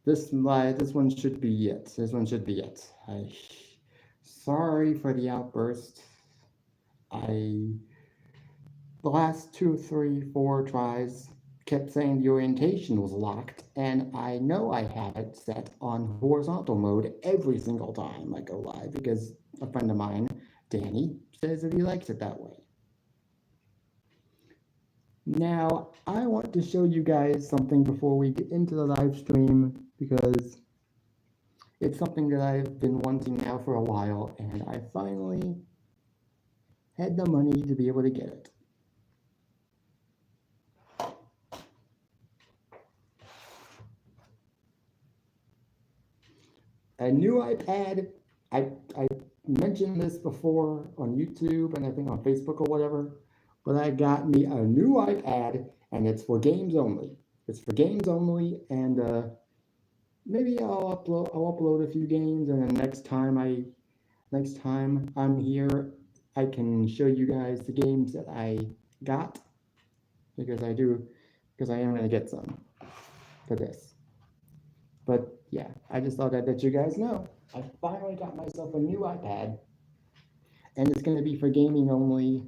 this one should be it. This one should be it. Sorry for the outburst. I The last two, three, four tries kept saying the orientation was locked, and I know I have it set on horizontal mode every single time I go live because a friend of mine, Danny, says that he likes it that way. Now, I want to show you guys something before we get into the live stream because it's something that I've been wanting now for a while, and I finally had the money to be able to get it. A new iPad. I mentioned this before on YouTube and I think on Facebook or whatever, but I got me a new iPad and it's for games only. It's for games only, and maybe I'll upload a few games, and then next time I'm here, I can show you guys the games that I got because I am gonna get some for this. But yeah, I just thought I'd let you guys know. I finally got myself a new iPad, and it's going to be for gaming only.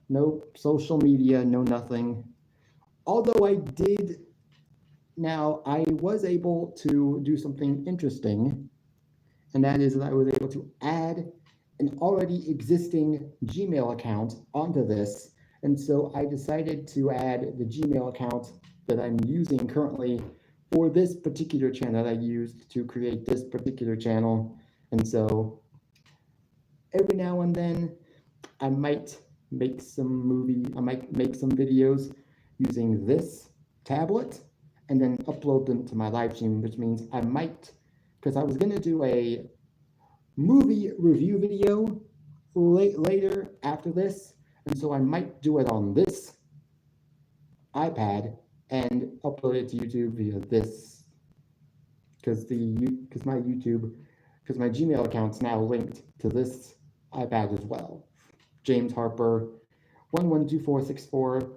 No social media, no nothing. Although I was able to do something interesting, and that is that I was able to add an already existing Gmail account onto this. And so I decided to add the Gmail account that I'm using currently for this particular channel that I used to create this particular channel. And so every now and then I might make some videos using this tablet and then upload them to my live stream, which means I might, because I was going to do a movie review video later after this, and so I might do it on this iPad and upload it to YouTube via this, because my Gmail account's now linked to this iPad as well. James Harper 112464.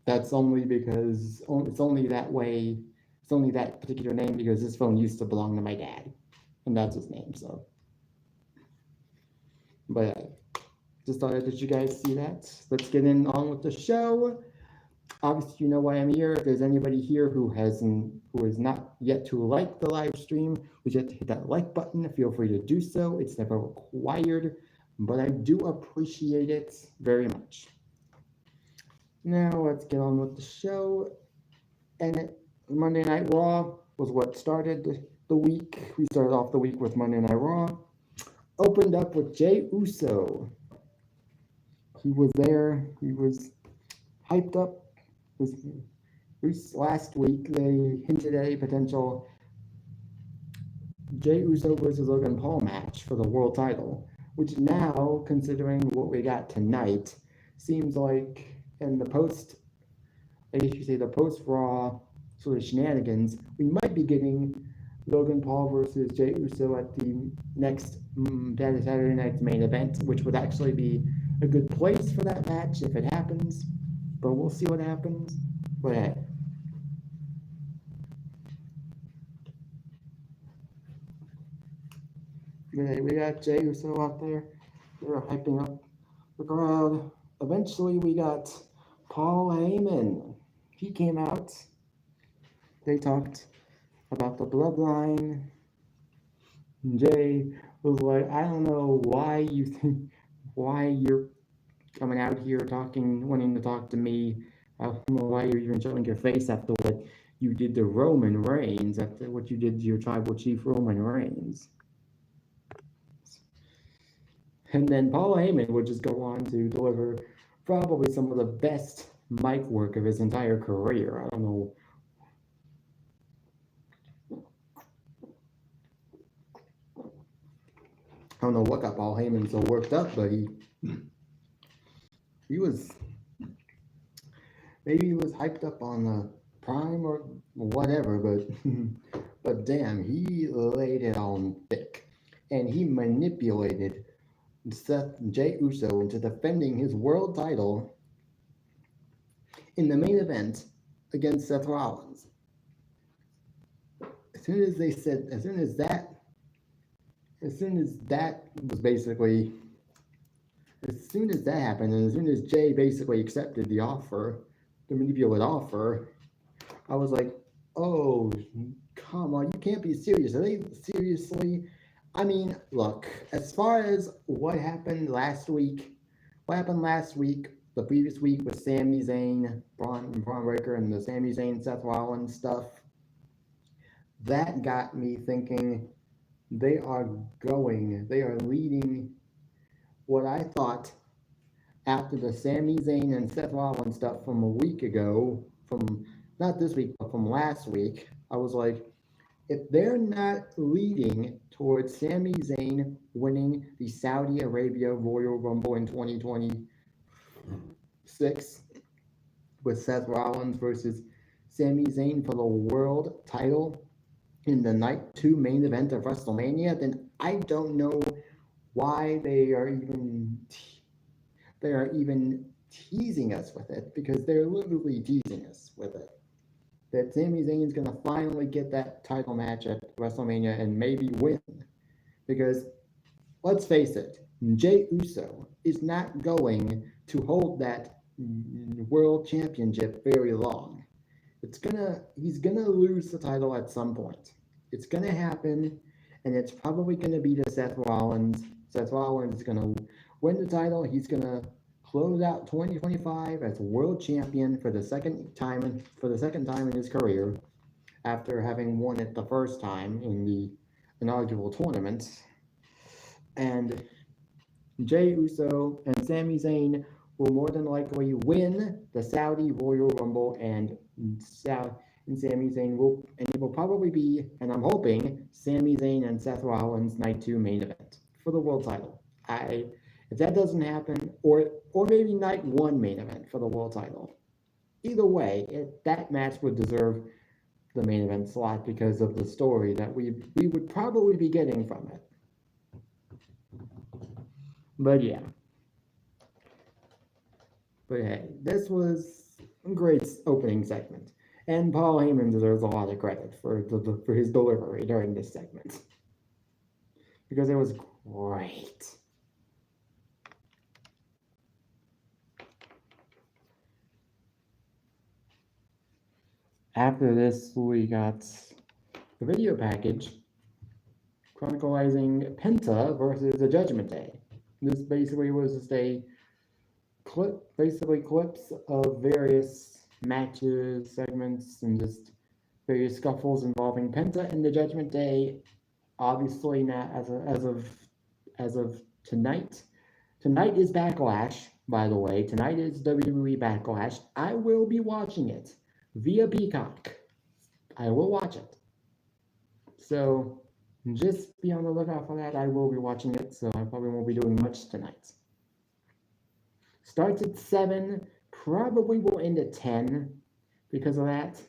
That's only because it's only that way. It's only that particular name because this phone used to belong to my dad, and that's his name. So, but just thought I'd let you guys see that. Let's get on with the show. Obviously, you know why I'm here. If there's anybody here who is not yet to like the live stream, who's yet to hit that like button, feel free to do so. It's never required, but I do appreciate it very much. Now let's get on with the show. And Monday Night Raw was what started the week. We started off the week with Monday Night Raw. Opened up with Jey Uso. He was there. He was hyped up. Last week they hinted at a potential Jey Uso versus Logan Paul match for the world title, which now, considering what we got tonight, seems like in the post Raw sort of shenanigans, we might be getting Logan Paul versus Jey Uso at the next Saturday night's main event, which would actually be a good place for that match if it happens. But we'll see what happens. But hey. We got Jey Uso out there. They're hyping up the crowd. Eventually, we got Paul Heyman. He came out. They talked about the bloodline. Jay was like, I don't know why you're coming out here wanting to talk to me. I don't know why you're even showing your face after what you did to Roman Reigns, after what you did to your tribal chief Roman Reigns. And then Paul Heyman would just go on to deliver probably some of the best mic work of his entire career. I don't know what got Paul Heyman so worked up, but he was hyped up on the Prime or whatever, but damn, he laid it on thick, and he manipulated Jey Uso into defending his world title in the main event against Seth Rollins. soon as they said, as soon as that was basically, as soon as that happened, and as soon as Jay basically accepted the offer, the manipulated offer, I was like, oh, come on, you can't be serious. Are they seriously? I mean, look, as far as what happened last week, the previous week with Sami Zayn, Braun Breaker, and the Sami Zayn, Seth Rollins stuff, that got me thinking they are leading what I thought after the Sami Zayn and Seth Rollins stuff from a week ago, from not this week, but from last week. I was like, if they're not leading towards Sami Zayn winning the Saudi Arabia Royal Rumble in 2026 with Seth Rollins versus Sami Zayn for the world title in the night 2 main event of WrestleMania, then I don't know why they are even teasing us with it, because they're literally teasing us with it. That Sami Zayn is going to finally get that title match at WrestleMania and maybe win. Because, let's face it, Jey Uso is not going to hold that world championship very long. He's gonna lose the title at some point. It's gonna happen, and it's probably gonna be to Seth Rollins. Seth Rollins is gonna win the title. He's gonna close out 2025 as world champion for the second time in his career, after having won it the first time in the inaugural tournament. And Jey Uso and Sami Zayn will more than likely win the Saudi Royal Rumble, and Sami Zayn it will probably be, and I'm hoping, Sami Zayn and Seth Rollins night 2 main event for the world title. If that doesn't happen, or maybe night 1 main event for the world title, either way, that match would deserve the main event slot because of the story that we would probably be getting from it. But yeah. But hey, this was a great opening segment. And Paul Heyman deserves a lot of credit for his delivery during this segment, because it was great. After this, we got the video package chronicling Penta versus the Judgment Day. This basically was just a clips of various matches, segments, and just various scuffles involving Penta and the Judgment Day. Obviously, not as of tonight. Tonight is Backlash, by the way. Tonight is WWE Backlash. I will be watching it via Peacock. I will watch it. So just be on the lookout for that. I will be watching it, so I probably won't be doing much tonight. Starts at 7, probably will end at 10 because of that.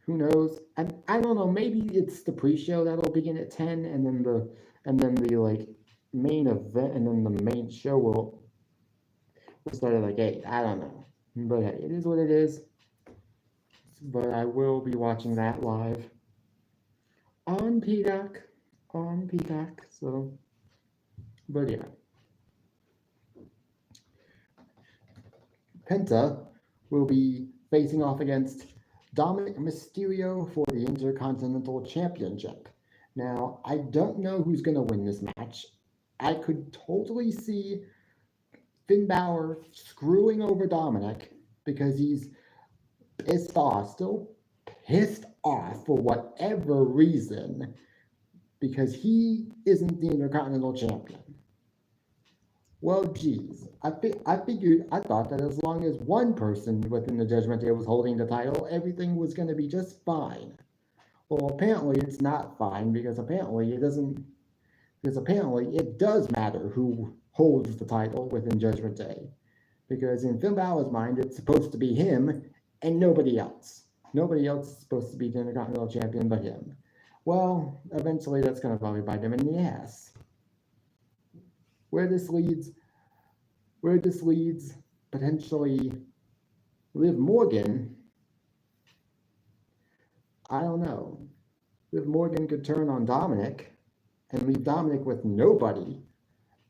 Who knows? I don't know. Maybe it's the pre-show that'll begin at 10, and then the like main event, and then the main show will start at like 8. I don't know, but hey, it is what it is. But I will be watching that live on Peacock. So, but yeah. Penta will be facing off against Dominic Mysterio for the Intercontinental Championship. Now, I don't know who's going to win this match. I could totally see Finn Balor screwing over Dominic because he's still pissed off for whatever reason, because he isn't the Intercontinental Champion. Well, geez, I thought that as long as one person within the Judgment Day was holding the title, everything was going to be just fine. Well, apparently it's not fine, because apparently it does matter who holds the title within Judgment Day. Because in Finn Balor's mind, it's supposed to be him and nobody else. Nobody else is supposed to be the Intercontinental Champion but him. Well, eventually that's going to probably bite him in the ass. Where this leads potentially Liv Morgan, I don't know. if Morgan could turn on Dominic and leave Dominic with nobody,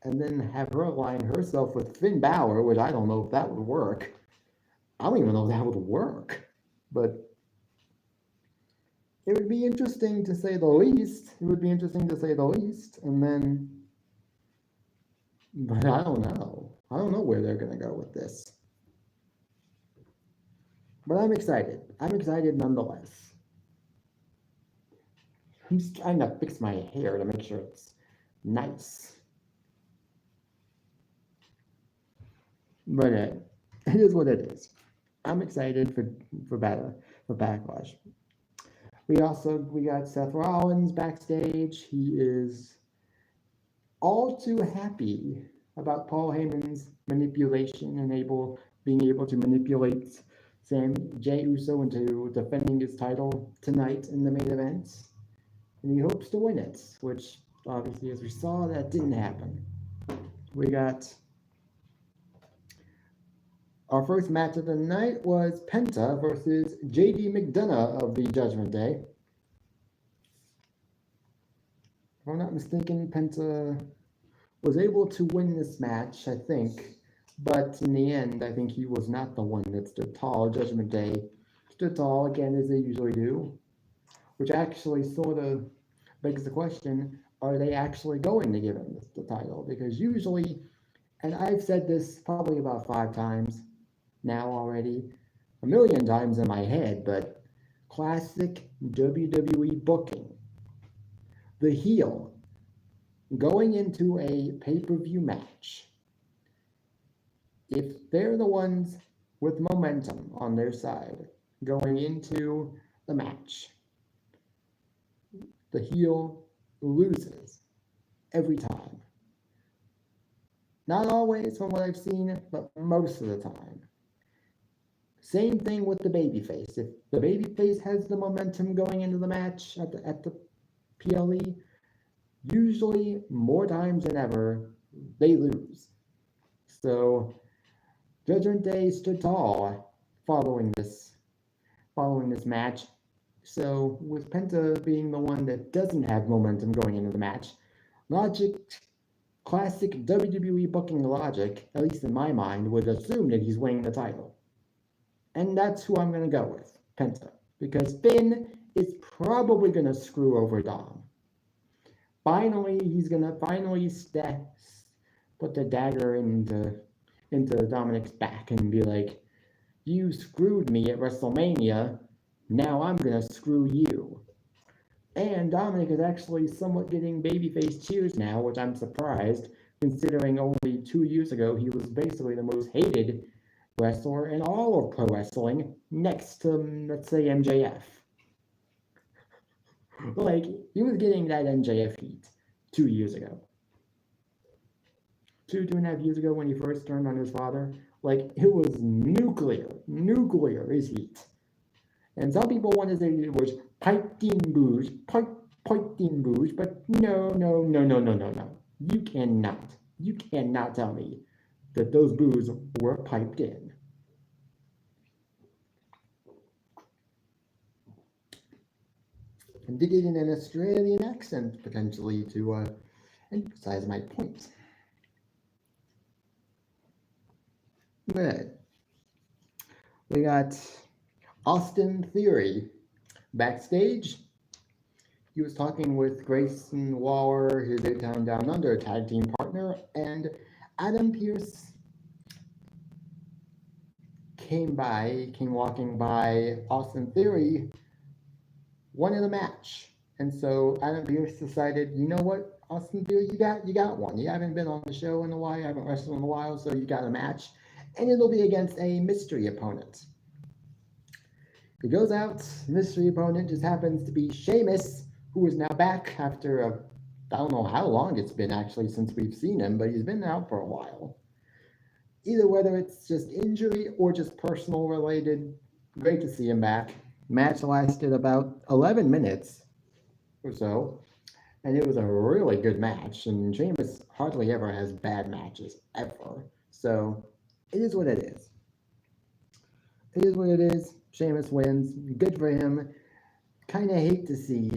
and then have her align herself with Finn Balor, which I don't know if that would work. I don't even know if that would work, but it would be interesting to say the least. It would be interesting to say the least, and then, but I don't know. I don't know where they're gonna go with this. But I'm excited. I'm excited nonetheless. I'm just trying to fix my hair to make sure it's nice. But it is what it is. I'm excited for Backlash. We got Seth Rollins backstage. He is all too happy about Paul Heyman's manipulation and being able to manipulate Jey Uso into defending his title tonight in the main event. And he hopes to win it, which obviously, as we saw, that didn't happen. We got our first match of the night was Penta versus JD McDonough of the Judgment Day. If I'm not mistaken, Penta was able to win this match, I think. But in the end, I think he was not the one that stood tall. Judgment Day stood tall again, as they usually do. Which actually sort of begs the question, are they actually going to give him the title? Because usually, and I've said this probably about 5 times now already, a million times in my head, but classic WWE booking. The heel going into a pay-per-view match, if they're the ones with momentum on their side going into the match, the heel loses every time. Not always from what I've seen, but most of the time. Same thing with the babyface. If the babyface has the momentum going into the match at the PLE, usually more times than ever, they lose. So Judgment Day stood tall following this match. So with Penta being the one that doesn't have momentum going into the match, classic WWE booking logic, at least in my mind, would assume that he's winning the title. And that's who I'm going to go with, Penta. Because Finn is probably going to screw over Dom. Finally, he's going to put the dagger into Dominic's back and be like, you screwed me at WrestleMania, now I'm going to screw you. And Dominic is actually somewhat getting babyface cheers now, which I'm surprised, considering only 2 years ago he was basically the most hated wrestler in all of pro wrestling, next to, let's say, MJF. Like, he was getting that MJF heat 2 years ago. 2.5 years ago when he first turned on his father. Like, it was nuclear his heat. And some people wanted to say it was piped in booze, but no. You cannot tell me that those boos were piped in. And did it in an Australian accent, potentially, to emphasize my point. Good. We got Austin Theory backstage. He was talking with Grayson Waller, his 8-Town Down Under tag team partner, and Adam Pearce came walking by. Austin Theory wanted a match. And so Adam Pearce decided, you know what, Austin Theory, you got one. You haven't been on the show in a while, you haven't wrestled in a while, so you got a match. And it'll be against a mystery opponent. He goes out, mystery opponent just happens to be Sheamus, who is now back after I don't know how long it's been actually since we've seen him, but he's been out for a while. Either whether it's just injury or just personal related, great to see him back. Match lasted about 11 minutes or so, and it was a really good match, and Sheamus hardly ever has bad matches, ever. So, it is what it is. It is what it is. Sheamus wins. Good for him. Kind of hate to see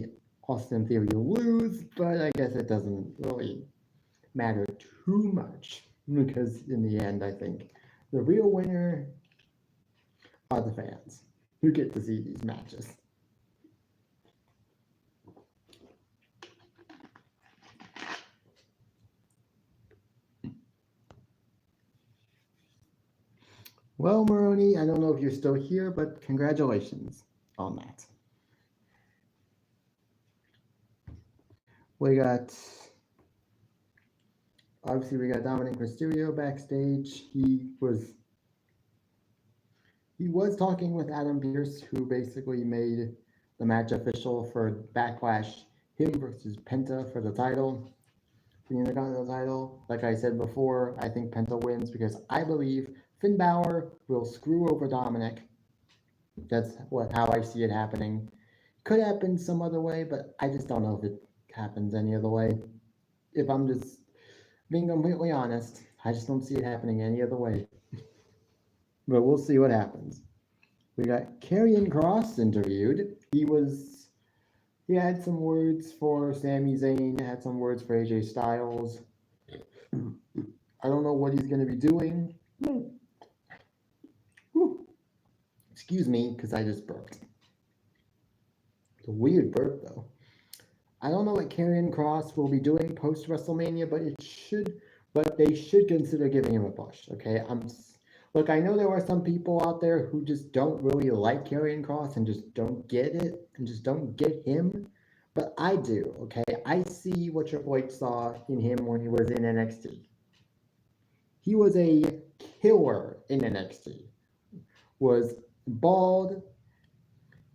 Austin Theory lose, but I guess it doesn't really matter too much because in the end, I think the real winner are the fans who get to see these matches. Well, Maroney, I don't know if you're still here, but congratulations on that. We got, obviously, we got Dominic Mysterio backstage. He was talking with Adam Pearce, who basically made the match official for Backlash, him versus Penta for the title, the Intercontinental title. Like I said before, I think Penta wins because I believe Finn Balor will screw over Dominic. That's how I see it happening. Could happen some other way, but I just don't know if it happens any other way. If I'm just being completely honest, I just don't see it happening any other way. But we'll see what happens. We got Karrion Kross interviewed. He had some words for Sami Zayn, had some words for AJ Styles. I don't know what he's going to be doing. Excuse me, because I just burped. It's a weird burp, though. I don't know what Karrion Kross will be doing post WrestleMania, but they should consider giving him a push. Okay, look. I know there are some people out there who just don't really like Karrion Kross and just don't get it and just don't get him, but I do. Okay, I see what Triple H saw in him when he was in NXT. He was a killer in NXT. Was bald,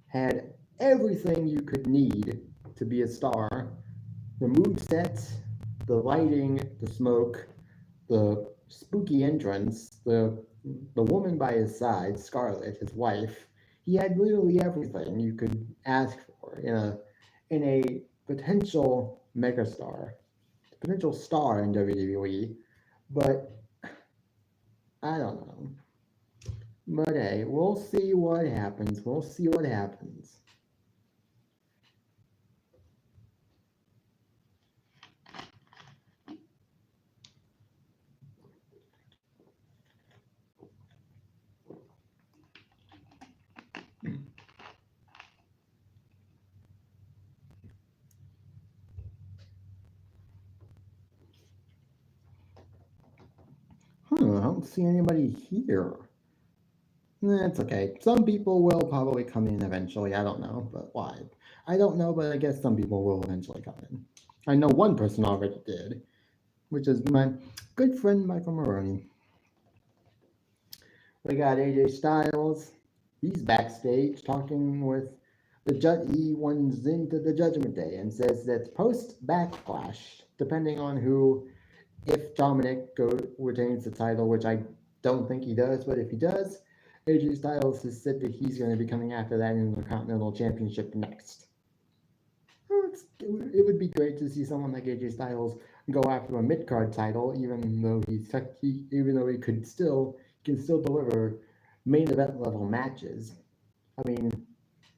had everything you could need to be a star. The moveset, the lighting, the smoke, the spooky entrance, the woman by his side, Scarlett, his wife. He had literally everything you could ask for in a potential megastar, potential star in WWE. But I don't know. But hey, we'll see what happens. We'll see what happens. I don't see anybody here. That's okay. Some people will probably come in eventually. I don't know, but why? I don't know, but I guess some people will eventually come in. I know one person already did, which is my good friend Michael Maroney. We got AJ Styles. He's backstage talking with the judge. He wants into the Judgment Day and says that post Backlash, depending on if Dominic retains the title, which I don't think he does, but if he does, AJ Styles has said that he's going to be coming after that Intercontinental Championship next. It would be great to see someone like AJ Styles go after a mid card title, even though he can still deliver main event level matches. I mean,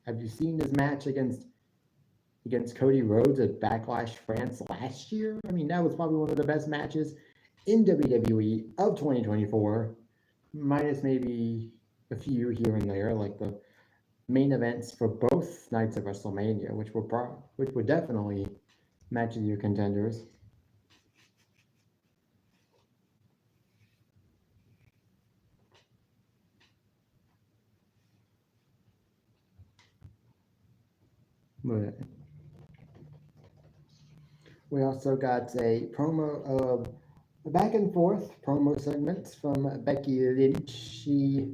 have you seen his match against Cody Rhodes at Backlash France last year? I mean, that was probably one of the best matches in WWE of 2024, minus maybe a few here and there, like the main events for both nights of WrestleMania, which were definitely match of the year contenders. But we also got a promo of a back and forth promo segment from Becky Lynch. She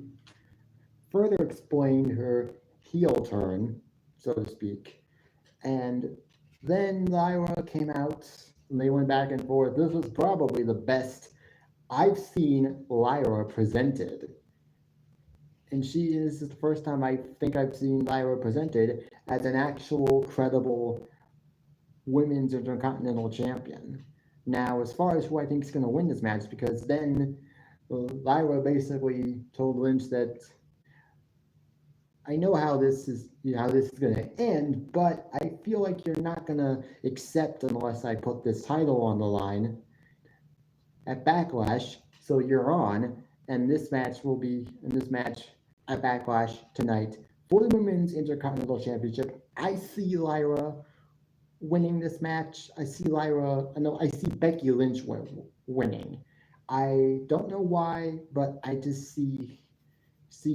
further explained her heel turn, so to speak, and then Lyra came out and they went back and forth. This was probably the best I've seen Lyra presented. And this is the first time I think I've seen Lyra presented as an actual credible women's intercontinental champion. Now, as far as who I think is going to win this match, because then Lyra basically told Lynch that I know how this is, how this is going to end, but I feel like you're not going to accept unless I put this title on the line at Backlash. So you're on, and this match will be in this match at Backlash tonight for the Women's Intercontinental Championship. I see Lyra winning this match. I see I see Becky Lynch winning. I don't know why, but I just see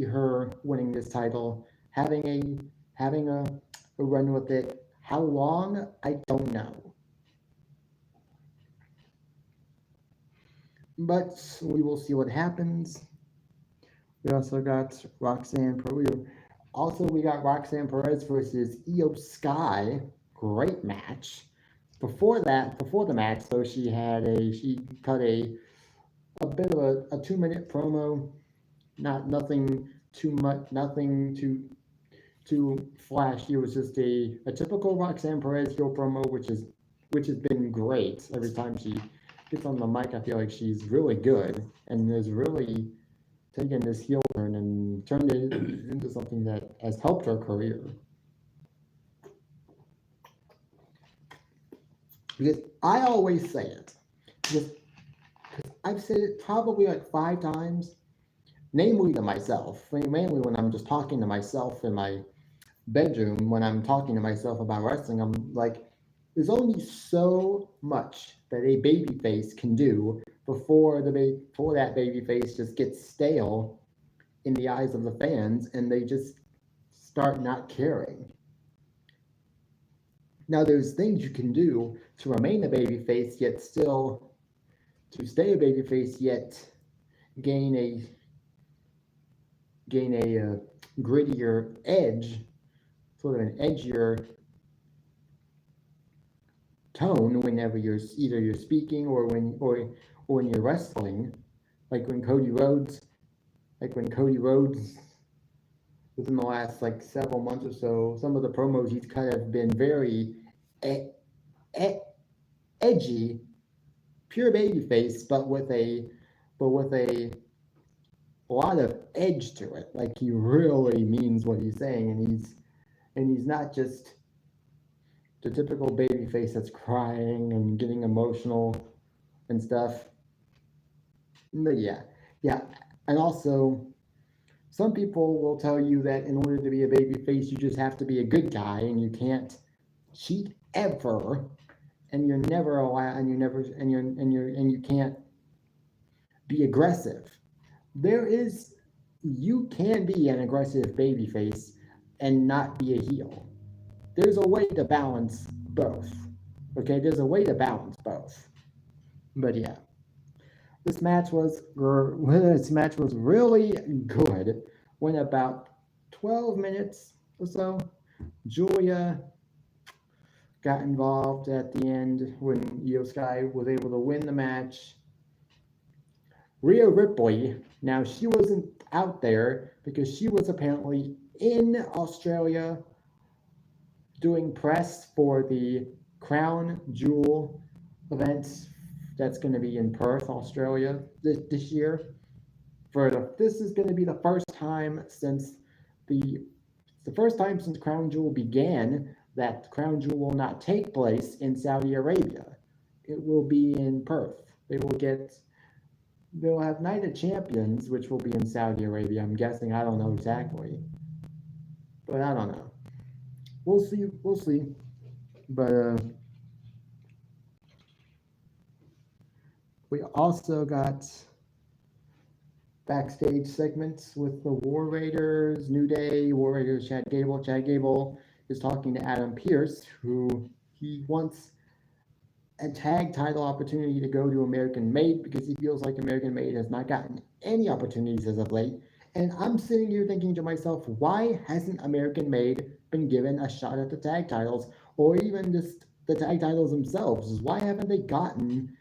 her winning this title, having a run with it. How long? I don't know. But we will see what happens. We also got Roxanne Perez. Also, we got Roxanne Perez versus Io Sky. Great match. Before the match, though, she cut a bit of a 2-minute promo. Nothing too much, nothing too flashy. It was just a typical Roxanne Perez heel promo, which has been great. Every time she gets on the mic, I feel like she's really good and has really taken this heel turn and turned it into something that has helped her career. Because I always say it, because I've said it probably like 5 times, namely to myself, mainly when I'm just talking to myself in my bedroom, when I'm talking to myself about wrestling. I'm like, there's only so much that a babyface can do before that babyface just gets stale in the eyes of the fans and they just start not caring. Now, there's things you can do to remain a babyface, yet still to stay a babyface, yet gain a grittier edge, sort of an edgier tone whenever you're speaking or when you're wrestling, like when Cody Rhodes within the last several months or so, some of the promos he's cut have been very edgy, pure babyface, but with a lot of edge to it. Like he really means what he's saying, and he's not just the typical babyface that's crying and getting emotional and stuff. But yeah, and also some people will tell you that in order to be a babyface, you just have to be a good guy and you can't cheat ever, and you're never allowed, and you can't be aggressive. You can be an aggressive babyface and not be a heel. There's a way to balance both. Okay, there's a way to balance both. But yeah, this match was really good. Went about 12 minutes or so. Julia got involved at the end when Io Sky was able to win the match. Rhea Ripley, now she wasn't out there because she was apparently in Australia doing press for the Crown Jewel event that's going to be in Perth, Australia this year. This is going to be the first time since Crown Jewel began that Crown Jewel will not take place in Saudi Arabia. It will be in Perth. They'll have Night of Champions, which will be in Saudi Arabia. I'm guessing. I don't know exactly, but I don't know. We'll see. But we also got backstage segments with the War Raiders, New Day, War Raiders, Chad Gable. Chad Gable is talking to Adam Pearce, who he wants a tag title opportunity to go to American Made because he feels like American Made has not gotten any opportunities as of late. And I'm sitting here thinking to myself, why hasn't American Made been given a shot at the tag titles, or even just the tag titles themselves? Why haven't they gotten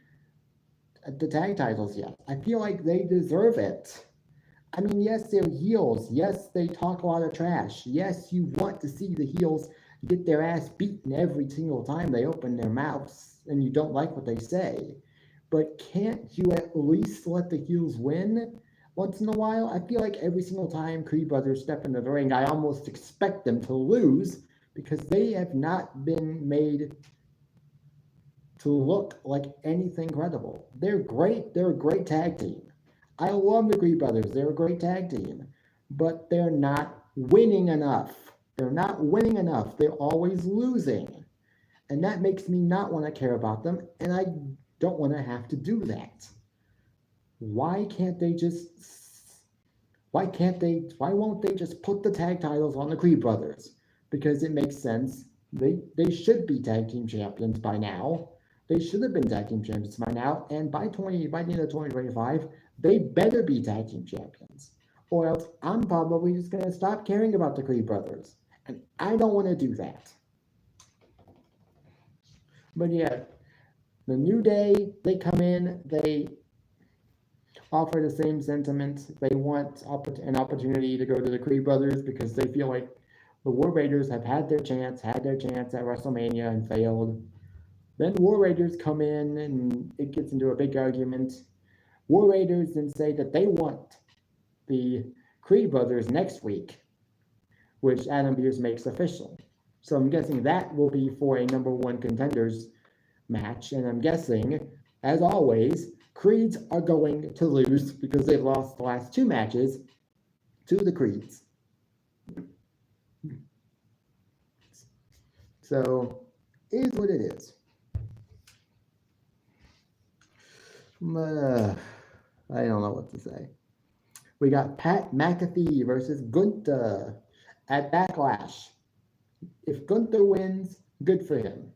the tag titles yet? I feel like they deserve it. I mean, yes, they're heels. Yes, they talk a lot of trash. Yes, you want to see the heels get their ass beaten every single time they open their mouths, and you don't like what they say. But can't you at least let the heels win? once in a while, I feel like every single time Creed brothers step into the ring, I almost expect them to lose because they have not been made to look like anything credible. They're great. They're a great tag team. I love the Creed brothers. They're a great tag team, but they're not winning enough. They're not winning enough. They're always losing. And that makes me not want to care about them, and I don't want to have to do that. Why can't they just why won't they just put the tag titles on the Creed brothers? Because it makes sense. They should be tag team champions by now. They should have been tag team champions by now, and by the end of 2025, they better be tag team champions. Or else I'm probably just gonna stop caring about the Creed brothers. And I don't want to do that. But yeah, the New Day, they come in, they offer the same sentiment. They want an opportunity to go to the Creed brothers because they feel like the War Raiders have had their chance at WrestleMania and failed. Then War Raiders come in and it gets into a big argument. War Raiders then say that they want the Creed brothers next week, which Adam Pearce makes official. So I'm guessing that will be for a number one contenders match. And I'm guessing, as always, Creeds are going to lose because they've lost the last two matches to the Creeds. So, it is what it is. I don't know what to say. We got Pat McAfee versus Gunther at Backlash. If Gunther wins, good for him.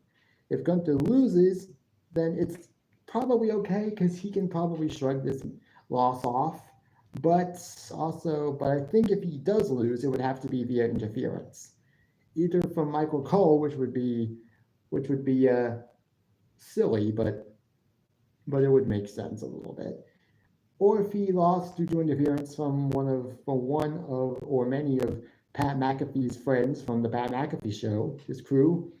If Gunther loses, then it's probably okay because he can probably shrug this loss off. But I think if he does lose, it would have to be via interference, either from Michael Cole, which would be silly, but it would make sense a little bit, or if he lost due to interference from one of or many of Pat McAfee's friends from the Pat McAfee Show, his crew,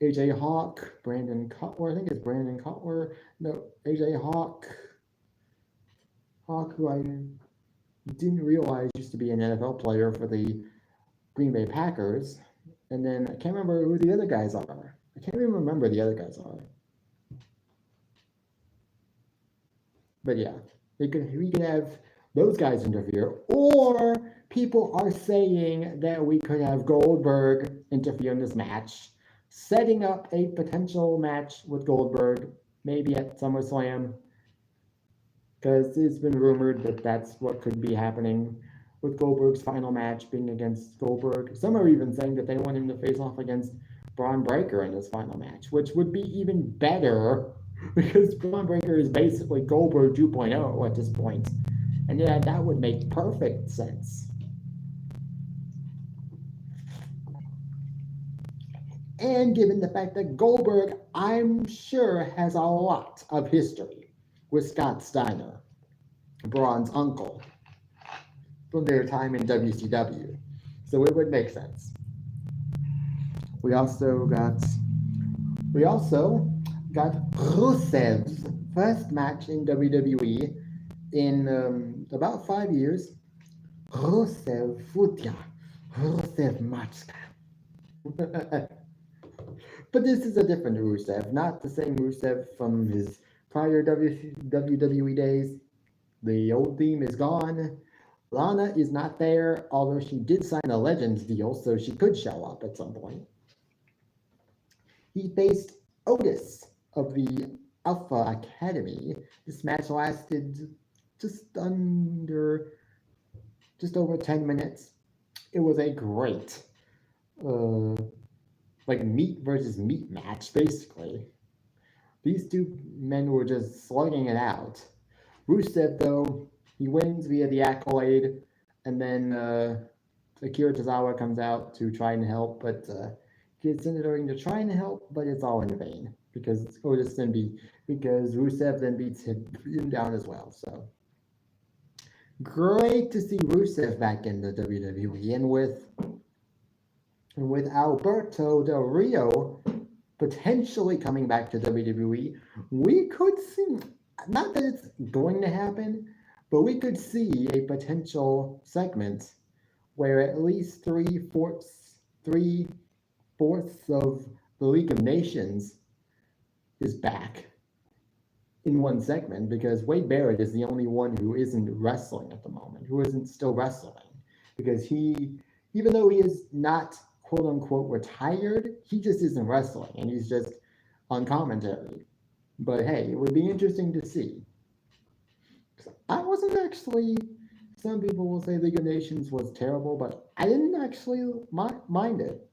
AJ Hawk, Brandon Cutler, I think it's Brandon Cutler, no, AJ Hawk, who I didn't realize used to be an NFL player for the Green Bay Packers, and then I can't remember who the other guys are. I can't even remember the other guys are. But yeah, we could have those guys interfere, or people are saying that we could have Goldberg interfere in this match, setting up a potential match with Goldberg, maybe at SummerSlam, because it's been rumored that that's what could be happening with Goldberg's final match being against Goldberg. Some are even saying that they want him to face off against Braun Breaker in his final match, which would be even better because Braun Breaker is basically Goldberg 2.0 at this point. And yeah, that would make perfect sense. And given the fact that Goldberg, I'm sure, has a lot of history with Scott Steiner, Braun's uncle, from their time in WCW. So it would make sense. We also got Rusev's first match in WWE in about 5 years. Rusev Futya, Rusev Machka. But this is a different Rusev, not the same Rusev from his prior WWE days. The old theme is gone. Lana is not there, although she did sign a Legends deal, so she could show up at some point. He faced Otis of the Alpha Academy. This match lasted just over 10 minutes. It was a great meat versus meat match, basically. These two men were just slugging it out. Rusev, though, he wins via the Accolade, and then Akira Tozawa comes out to try and help, but gets into the ring to try and help, but it's all in vain because Rusev then beats him down as well. So great to see Rusev back in the WWE, and with Alberto Del Rio potentially coming back to WWE, we could see, not that it's going to happen, But we could see a potential segment where at least three-fourths of the League of Nations is back in one segment, because Wade Barrett is the only one who isn't wrestling at the moment, who isn't still wrestling, because even though he is not quote unquote retired, he just isn't wrestling and he's just on commentary. But hey, it would be interesting to see. I wasn't actually. Some people will say League of Nations was terrible, but I didn't actually mind it.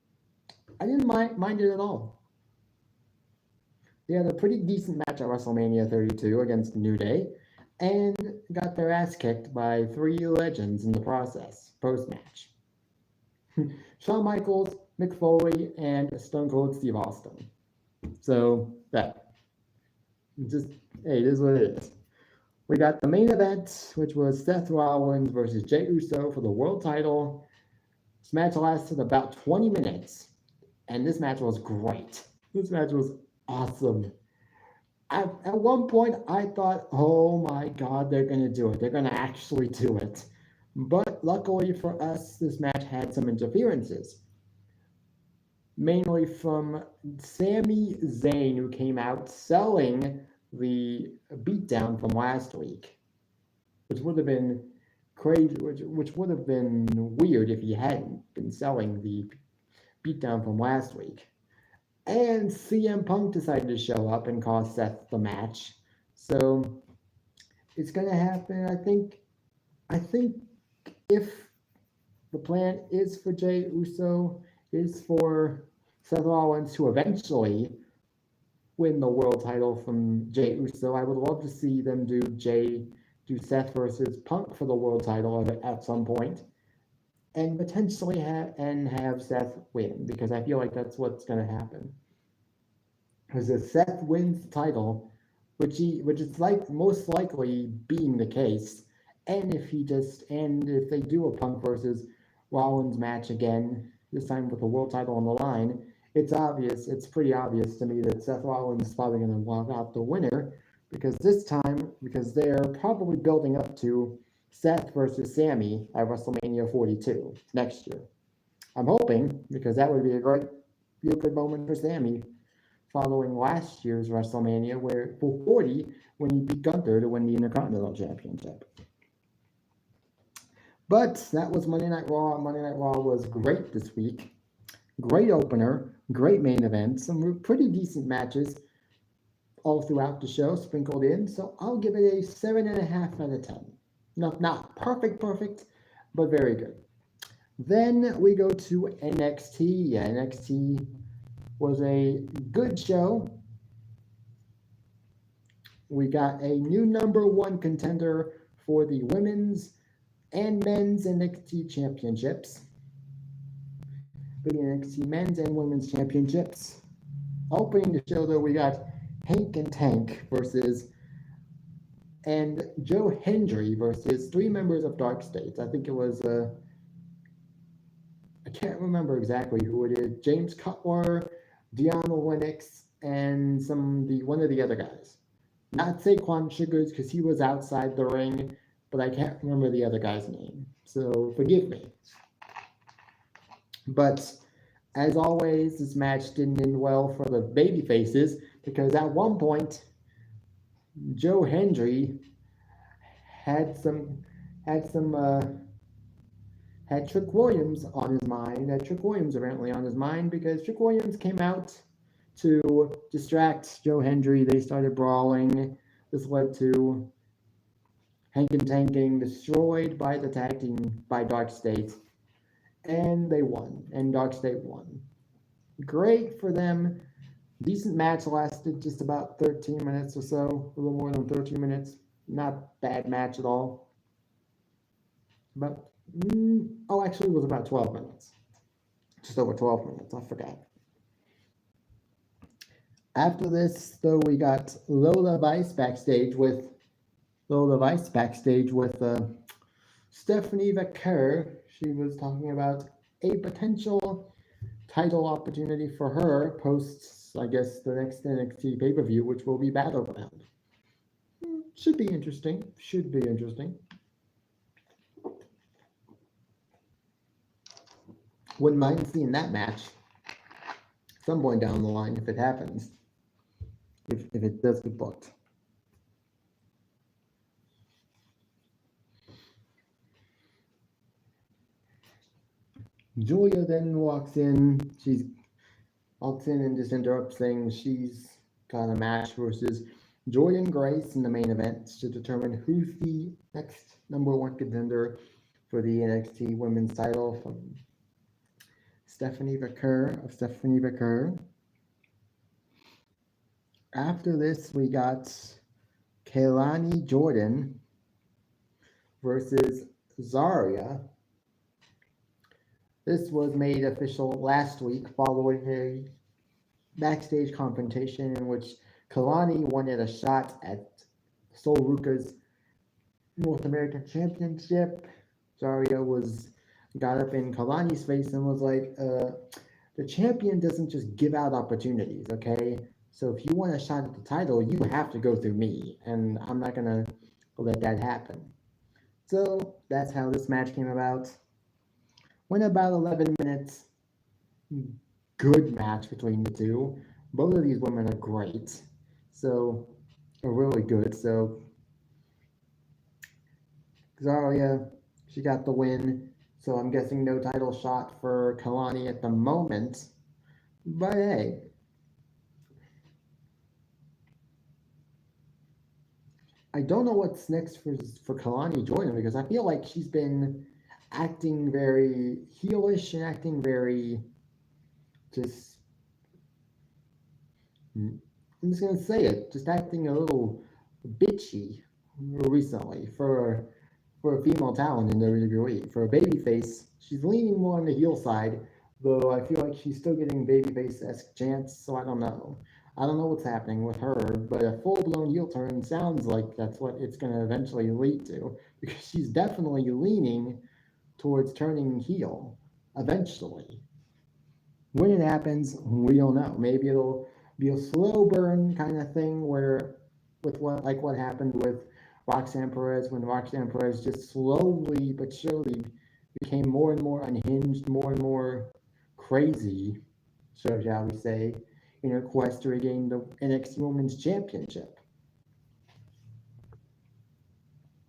I didn't mind it at all. They had a pretty decent match at WrestleMania 32 against New Day, and got their ass kicked by three legends in the process post-match. Shawn Michaels, Mick Foley, and Stone Cold Steve Austin. So that just, hey, it is what it is. We got the main event, which was Seth Rollins versus Jey Uso for the world title. This match lasted about 20 minutes, and this match was great. This match was awesome. At one point, I thought, oh my God, they're going to do it. They're going to actually do it. But luckily for us, this match had some interferences. Mainly from Sami Zayn, who came out selling the beatdown from last week, which would have been crazy, which would have been weird if he hadn't been selling the beatdown from last week. And CM Punk decided to show up and cost Seth the match. So it's gonna happen. I think if the plan is for Jey Uso, is for Seth Rollins to eventually win the world title from Jey Uso, I would love to see them do Seth versus Punk for the world title at some point, and potentially have Seth win, because I feel like that's what's going to happen. Because if Seth wins the title, which is like most likely being the case, and if they do a Punk versus Rollins match again, this time with the world title on the line, it's pretty obvious to me that Seth Rollins is probably going to walk out the winner, because they're probably building up to Seth versus Sami at WrestleMania 42 next year. I'm hoping, because that would be a good moment for Sami, following last year's WrestleMania for 40, when he beat Gunther to win the Intercontinental Championship. But that was Monday Night Raw. Monday Night Raw was great this week. Great opener, great main event, some pretty decent matches all throughout the show sprinkled in. So I'll give it a 7.5 out of 10. Not perfect, but very good. Then we go to NXT. NXT was a good show. We got a new number one contender for the women's and men's NXT championships. The NXT men's and women's championships. Opening the show, though, we got Hank and Tank and Joe Hendry versus three members of Dark States. I think it was, I can't remember exactly who it is. James Cutler, Deanna Lennox, and one of the other guys. Not Saquon Sugars, because he was outside the ring, but I can't remember the other guy's name. So forgive me. But as always, this match didn't end well for the baby faces, because at one point, Joe Hendry had Trick Williams on his mind. Had Trick Williams apparently on his mind, because Trick Williams came out to distract Joe Hendry. They started brawling. This led to Hank and Tank getting destroyed by the tag team by Dark State. And they won. And Dark State won. Great for them. Decent match, lasted just about 13 minutes or so. A little more than 13 minutes. Not bad match at all. But, actually it was about 12 minutes. Just over 12 minutes, I forgot. After this, though, we got Lola Vice backstage with Stephanie Vaquer. She was talking about a potential title opportunity for her post, I guess, the next NXT pay-per-view, which will be Battleground. should be interesting. Should be interesting. Wouldn't mind seeing that match some point down the line if it happens. If it does get booked. Julia then walks in. She walks in and just interrupts, saying she's got a match versus Jordynne Grace in the main event to determine who's the next number one contender for the NXT Women's title from Stephanie Vaquer. After this, we got Kelani Jordan versus Zarya. This was made official last week following a backstage confrontation in which Kelani wanted a shot at Sol Ruka's North American Championship. Zarya got up in Kalani's face and was like, the champion doesn't just give out opportunities, okay? So if you want a shot at the title, you have to go through me, and I'm not gonna let that happen. So that's how this match came about. Went about 11 minutes. Good match between the two. Both of these women are great. So, are really good. So, Zarya, she got the win. So I'm guessing no title shot for Kelani at the moment. But hey. I don't know what's next for Kelani Jordan because I feel like she's been acting very heelish and acting very just I'm just gonna say it, just acting a little bitchy recently for a female talent in WWE. For a babyface, she's leaning more on the heel side, though I feel like she's still getting babyface-esque chants, so I don't know. I don't know what's happening with her, but a full-blown heel turn sounds like that's what it's going to eventually lead to, because she's definitely leaning towards turning heel eventually. When it happens, we don't know. Maybe it'll be a slow burn kind of thing where with what happened with Roxanne Perez when Roxanne Perez just slowly but surely became more and more unhinged, more and more crazy, so shall we say, in her quest to regain the NXT Women's Championship.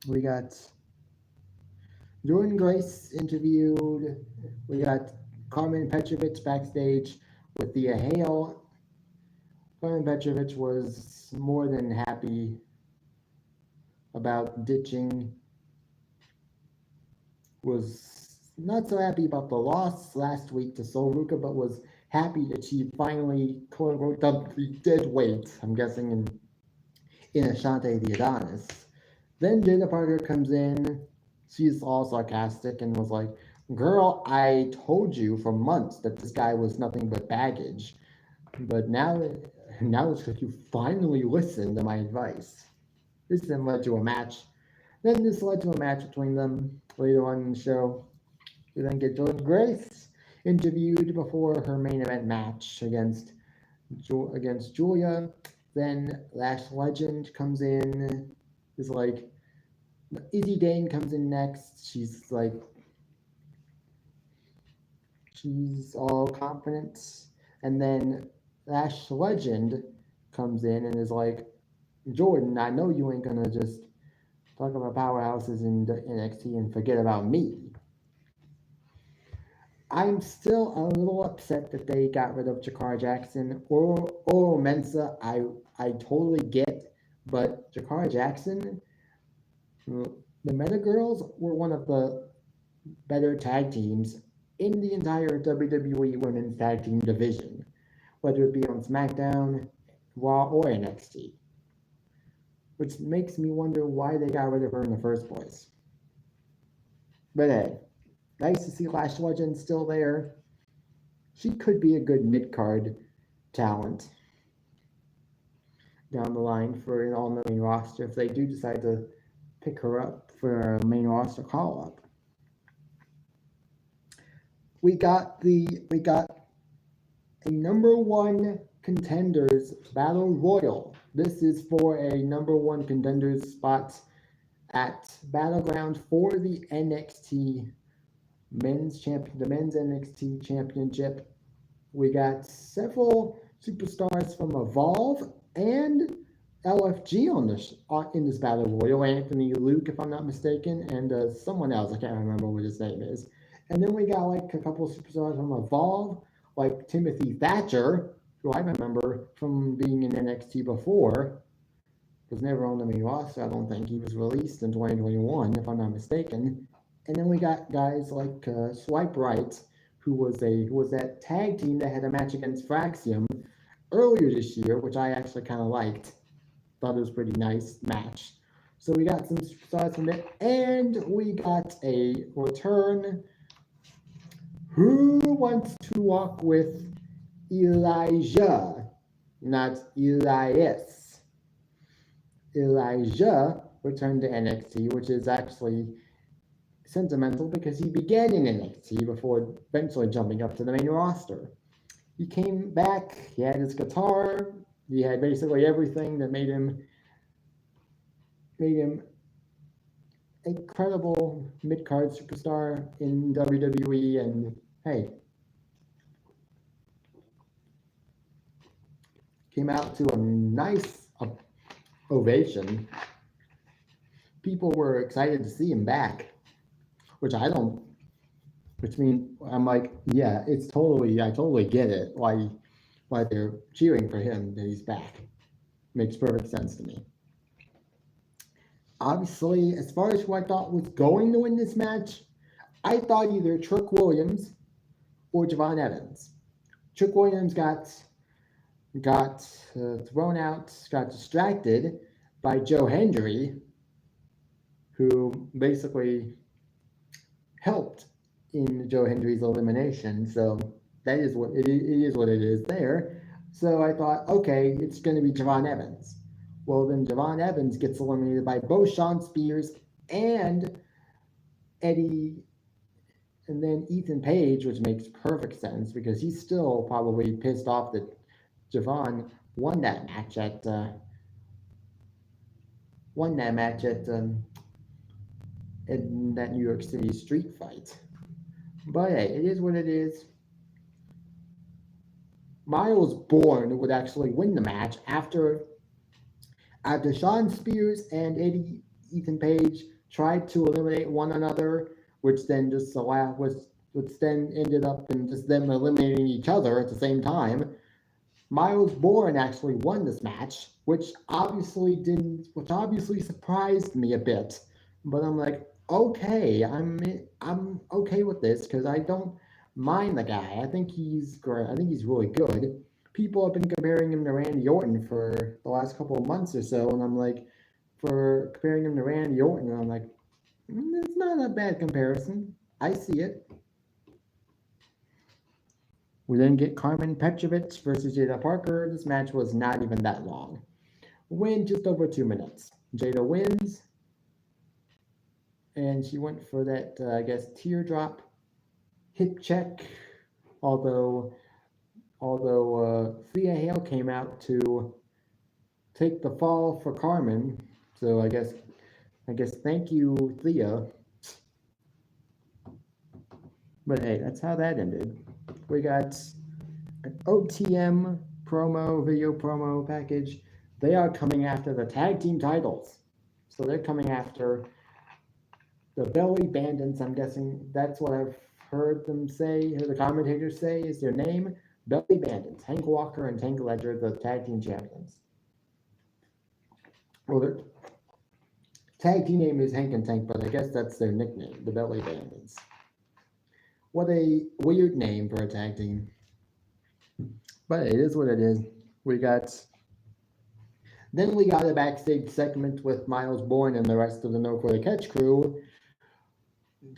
We got Jordynne Grace interviewed. We got Carmen Petrovic backstage with Thea Hale. Carmen Petrovic was more than happy about ditching, was not so happy about the loss last week to Sol Ruka, but was happy that she finally, quote unquote, dumped the dead weight, I'm guessing, in Ashante the Adonis. Then Jada Parker comes in. She's all sarcastic and was like, girl, I told you for months that this guy was nothing but baggage. But now it's because you finally listened to my advice. This then led to a match. Then this led to a match between them later on in the show. We then get Jordynne Grace interviewed before her main event match against Julia. Then Lash Legend comes in, is like, Izzy Dane comes in next. She's all confident. And then Lash Legend comes in and is like, Jordan, I know you ain't gonna just talk about powerhouses in NXT and forget about me. I'm still a little upset that they got rid of Jakara Jackson or Mensa. I totally get, but Jakara Jackson, the Meta Girls were one of the better tag teams in the entire WWE Women's Tag Team division, whether it be on SmackDown, Raw, or NXT. Which makes me wonder why they got rid of her in the first place. But hey, nice to see Lash Legend still there. She could be a good mid-card talent down the line for an all-main roster if they do decide to pick her up for a main roster call-up. We got a number one Contenders Battle Royal. This is for a #1 contenders spot at Battleground for the NXT the men's NXT Championship. We got several superstars from Evolve and LFG in this battle royal. Anthony Luke, if I'm not mistaken, and someone else. I can't remember what his name is. And then we got like a couple superstars from Evolve, like Timothy Thatcher, who I remember from being in NXT before. Was never on the main roster. I don't think he was released in 2021, if I'm not mistaken. And then we got guys like Swipe Right, who was that tag team that had a match against Fraxium earlier this year, which I actually kind of liked. Thought it was a pretty nice match. So we got some superstars from it, and we got a return. Who wants to walk with Elijah? Not Elias. Elijah returned to NXT, which is actually sentimental because he began in NXT before eventually jumping up to the main roster. He came back, he had his guitar, he had basically everything that made him a credible mid-card superstar in WWE, and hey, came out to a nice ovation. People were excited to see him back, which means I'm like, yeah, I totally get it why they're cheering for him that he's back. Makes perfect sense to me. Obviously, as far as who I thought was going to win this match, I thought either Trick Williams or Javon Evans. Trick Williams got thrown out, got distracted by Joe Hendry, who basically helped in Joe Hendry's elimination. So that is what it is there. So I thought, okay, it's going to be Javon Evans. Well, then Javon Evans gets eliminated by both Shawn Spears and Eddie, and then Ethan Page, which makes perfect sense because he's still probably pissed off that Javon won that match at in that New York City street fight. But hey, it is what it is. Miles Bourne would actually win the match after Shawn Spears and Ethan Page tried to eliminate one another, which then ended up in just them eliminating each other at the same time. Miles Bourne actually won this match, which obviously surprised me a bit. But I'm like, okay, I'm okay with this because I don't mind the guy. I think he's great. I think he's really good. People have been comparing him to Randy Orton for the last couple of months or so, and I'm like, comparing him to Randy Orton, and I'm like, it's not a bad comparison. I see it. We then get Carmen Petrovich versus Jada Parker. This match was not even that long. Win just over 2 minutes. Jada wins, and she went for that, I guess, teardrop hip check. Although Thea Hale came out to take the fall for Carmen. So I guess thank you, Thea. But hey, that's how that ended. We got an OTM video promo package. They are coming after the tag team titles. So they're coming after the Belly Bandits. I'm guessing that's what I've heard them say, or the commentators say is their name. Belly Bandits. Hank Walker and Tank Ledger, the tag team champions. Well, their tag team name is Hank and Tank, but I guess that's their nickname, the Belly Bandits. What a weird name for a tag team. But it is what it is. Then we got a backstage segment with Miles Bourne and the rest of the No Quarter Catch crew.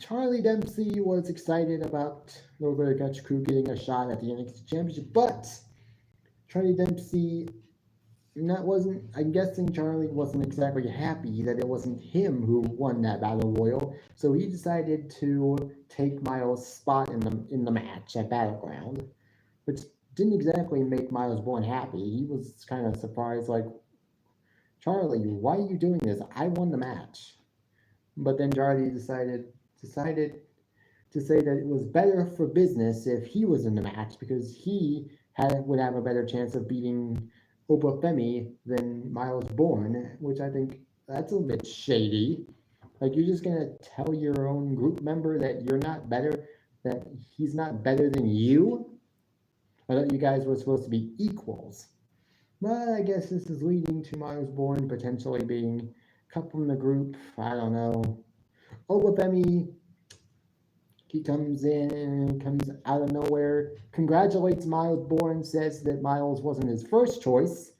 Charlie Dempsey was excited about No Quarter Catch crew getting a shot at the NXT Championship, but Charlie Dempsey I'm guessing Charlie wasn't exactly happy that it wasn't him who won that Battle Royal, so he decided to take Miles' spot in the match at Battleground, which didn't exactly make Miles Bourne happy. He was kind of surprised, like, Charlie, why are you doing this? I won the match. But then Charlie decided to say that it was better for business if he was in the match because would have a better chance of beating Obafemi than Miles Bourne, which I think that's a bit shady. Like you're just gonna tell your own group member that you're not better, that he's not better than you. I thought you guys were supposed to be equals. But I guess this is leading to Miles Bourne potentially being cut from the group. I don't know. Obafemi, he comes out of nowhere, congratulates Miles Bourne, says that Miles wasn't his first choice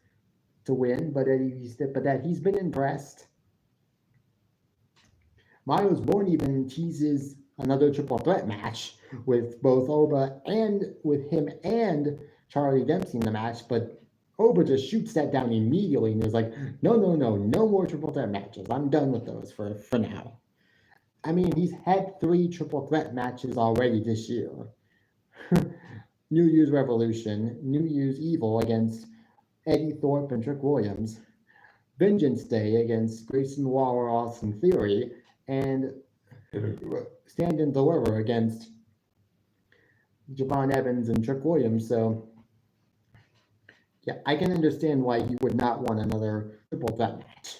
to win, but that he's been impressed. Miles Bourne even teases another triple threat match with both Oba and with him and Charlie Dempsey in the match, but Oba just shoots that down immediately and is like, no more triple threat matches. I'm done with those for now. I mean, he's had 3 triple threat matches already this year. New Year's Revolution, New Year's Evil against Eddie Thorpe and Trick Williams, Vengeance Day against Grayson Waller, Austin Theory, and Stand and Deliver against Javon Evans and Trick Williams. So, yeah, I can understand why he would not want another triple threat match.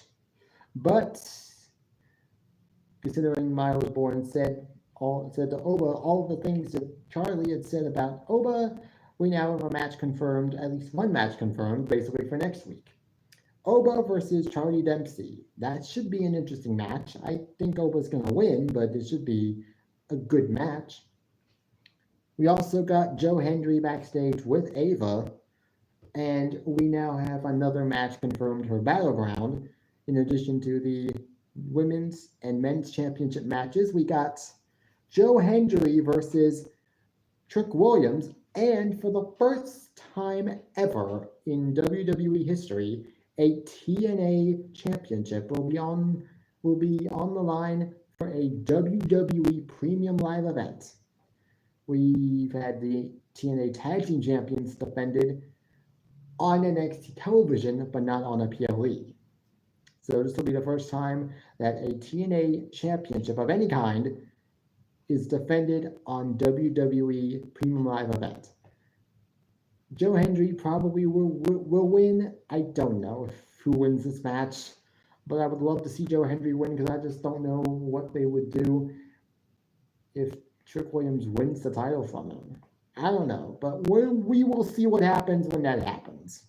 But considering Miles Bourne said to Oba all the things that Charlie had said about Oba, we now have a match confirmed, at least one match confirmed, basically for next week. Oba versus Charlie Dempsey. That should be an interesting match. I think Oba's going to win, but it should be a good match. We also got Joe Hendry backstage with Ava, and we now have another match confirmed for Battleground. In addition to the women's and men's championship matches, we got Joe Hendry versus Trick Williams, and for the first time ever in WWE history, a TNA championship will be on the line for a WWE Premium Live event. We've had the TNA Tag Team Champions defended on NXT television, but not on a PLE. So this will be the first time that a TNA championship of any kind is defended on WWE Premium Live event. Joe Hendry probably will win. I don't know who wins this match, but I would love to see Joe Hendry win because I just don't know what they would do if Trick Williams wins the title from him. I don't know, but we will see what happens when that happens.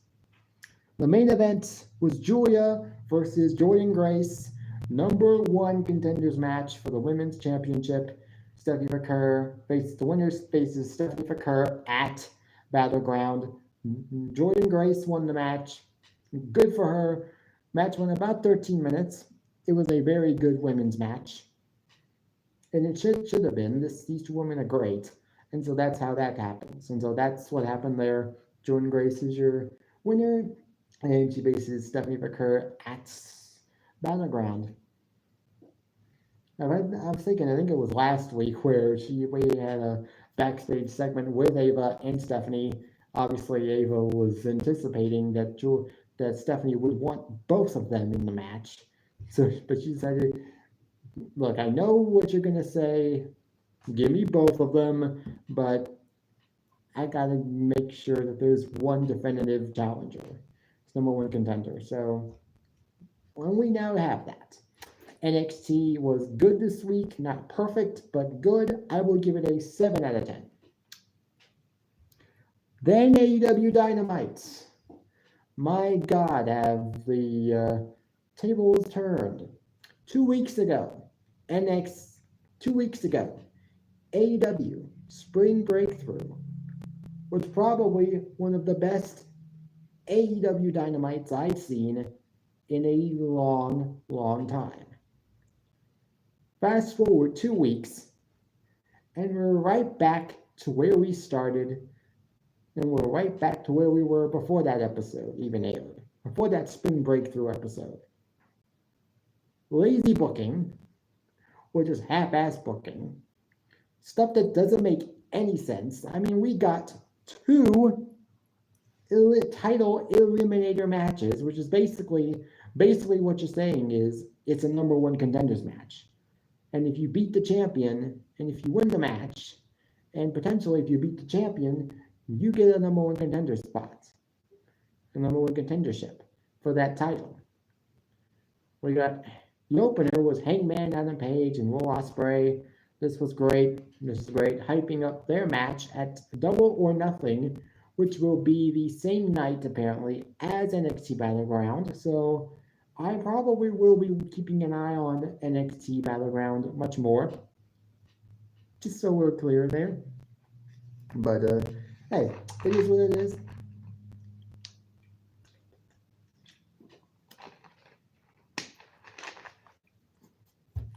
The main event was Julia versus Jordynne Grace, #1 contenders match for the women's championship. Stephanie McCurr the winner faces Stephanie McCurr at Battleground. Jordynne Grace won the match. Good for her. Match went about 13 minutes. It was a very good women's match. And it should have been. These two women are great. And so that's how that happens. And so that's what happened there. Jordynne Grace is your winner. And she faces Stephanie McCurr at Battleground. I was thinking, I think it was last week where we had a backstage segment with Ava and Stephanie. Obviously, Ava was anticipating that Stephanie would want both of them in the match. But she decided, look, I know what you're gonna say. Give me both of them, but I gotta make sure that there's one definitive challenger. It's #1 contender. So we now have that. NXT was good this week, not perfect, but good. I will give it a 7 out of 10. Then AEW Dynamite. My God, have the tables turned. 2 weeks ago, AEW Spring Breakthrough was probably one of the best AEW Dynamites I've seen in a long, long time. Fast forward 2 weeks, and we're right back to where we started, and we're right back to where we were before that episode even aired, before that Spring Breakthrough episode. Lazy booking, or just half-ass booking, stuff that doesn't make any sense. I mean, we got 2 title eliminator matches, which is basically what you're saying is it's a number one contenders match. And if you beat the champion, and if you win the match, and potentially if you beat the champion, you get a number one contender spot, a number one contendership for that title. We got the opener was Hangman Adam Page and Will Ospreay. This was great. This is great. Hyping up their match at Double or Nothing, which will be the same night apparently as NXT Battleground. So I probably will be keeping an eye on NXT Battleground much more. Just so we're clear there. But hey, it is what it is.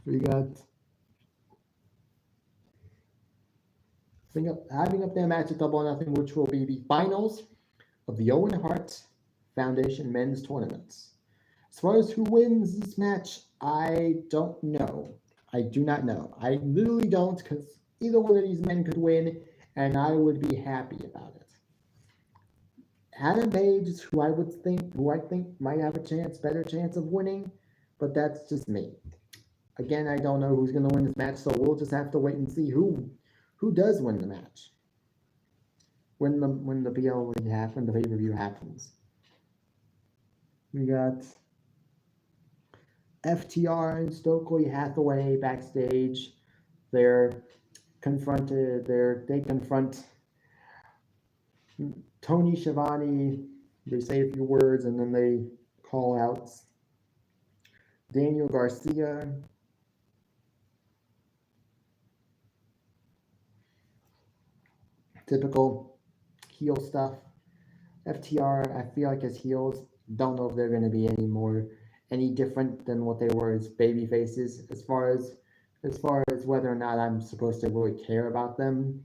We got having up their match at Double or Nothing, which will be the finals of the Owen Hart Foundation Men's Tournaments. As far as who wins this match, I don't know. I do not know. I literally don't, because either one of these men could win, and I would be happy about it. Adam Page is who I think might have a better chance of winning, but that's just me. Again, I don't know who's going to win this match, so we'll just have to wait and see who does win the match when the PLE happens, when the pay-per-view happens. We got FTR and Stokely Hathaway backstage. They confront Tony Schiavone. They say a few words and then they call out Daniel Garcia. Typical heel stuff. FTR, I feel like as heels, don't know if they're going to be any different than what they were as baby faces. As far as whether or not I'm supposed to really care about them,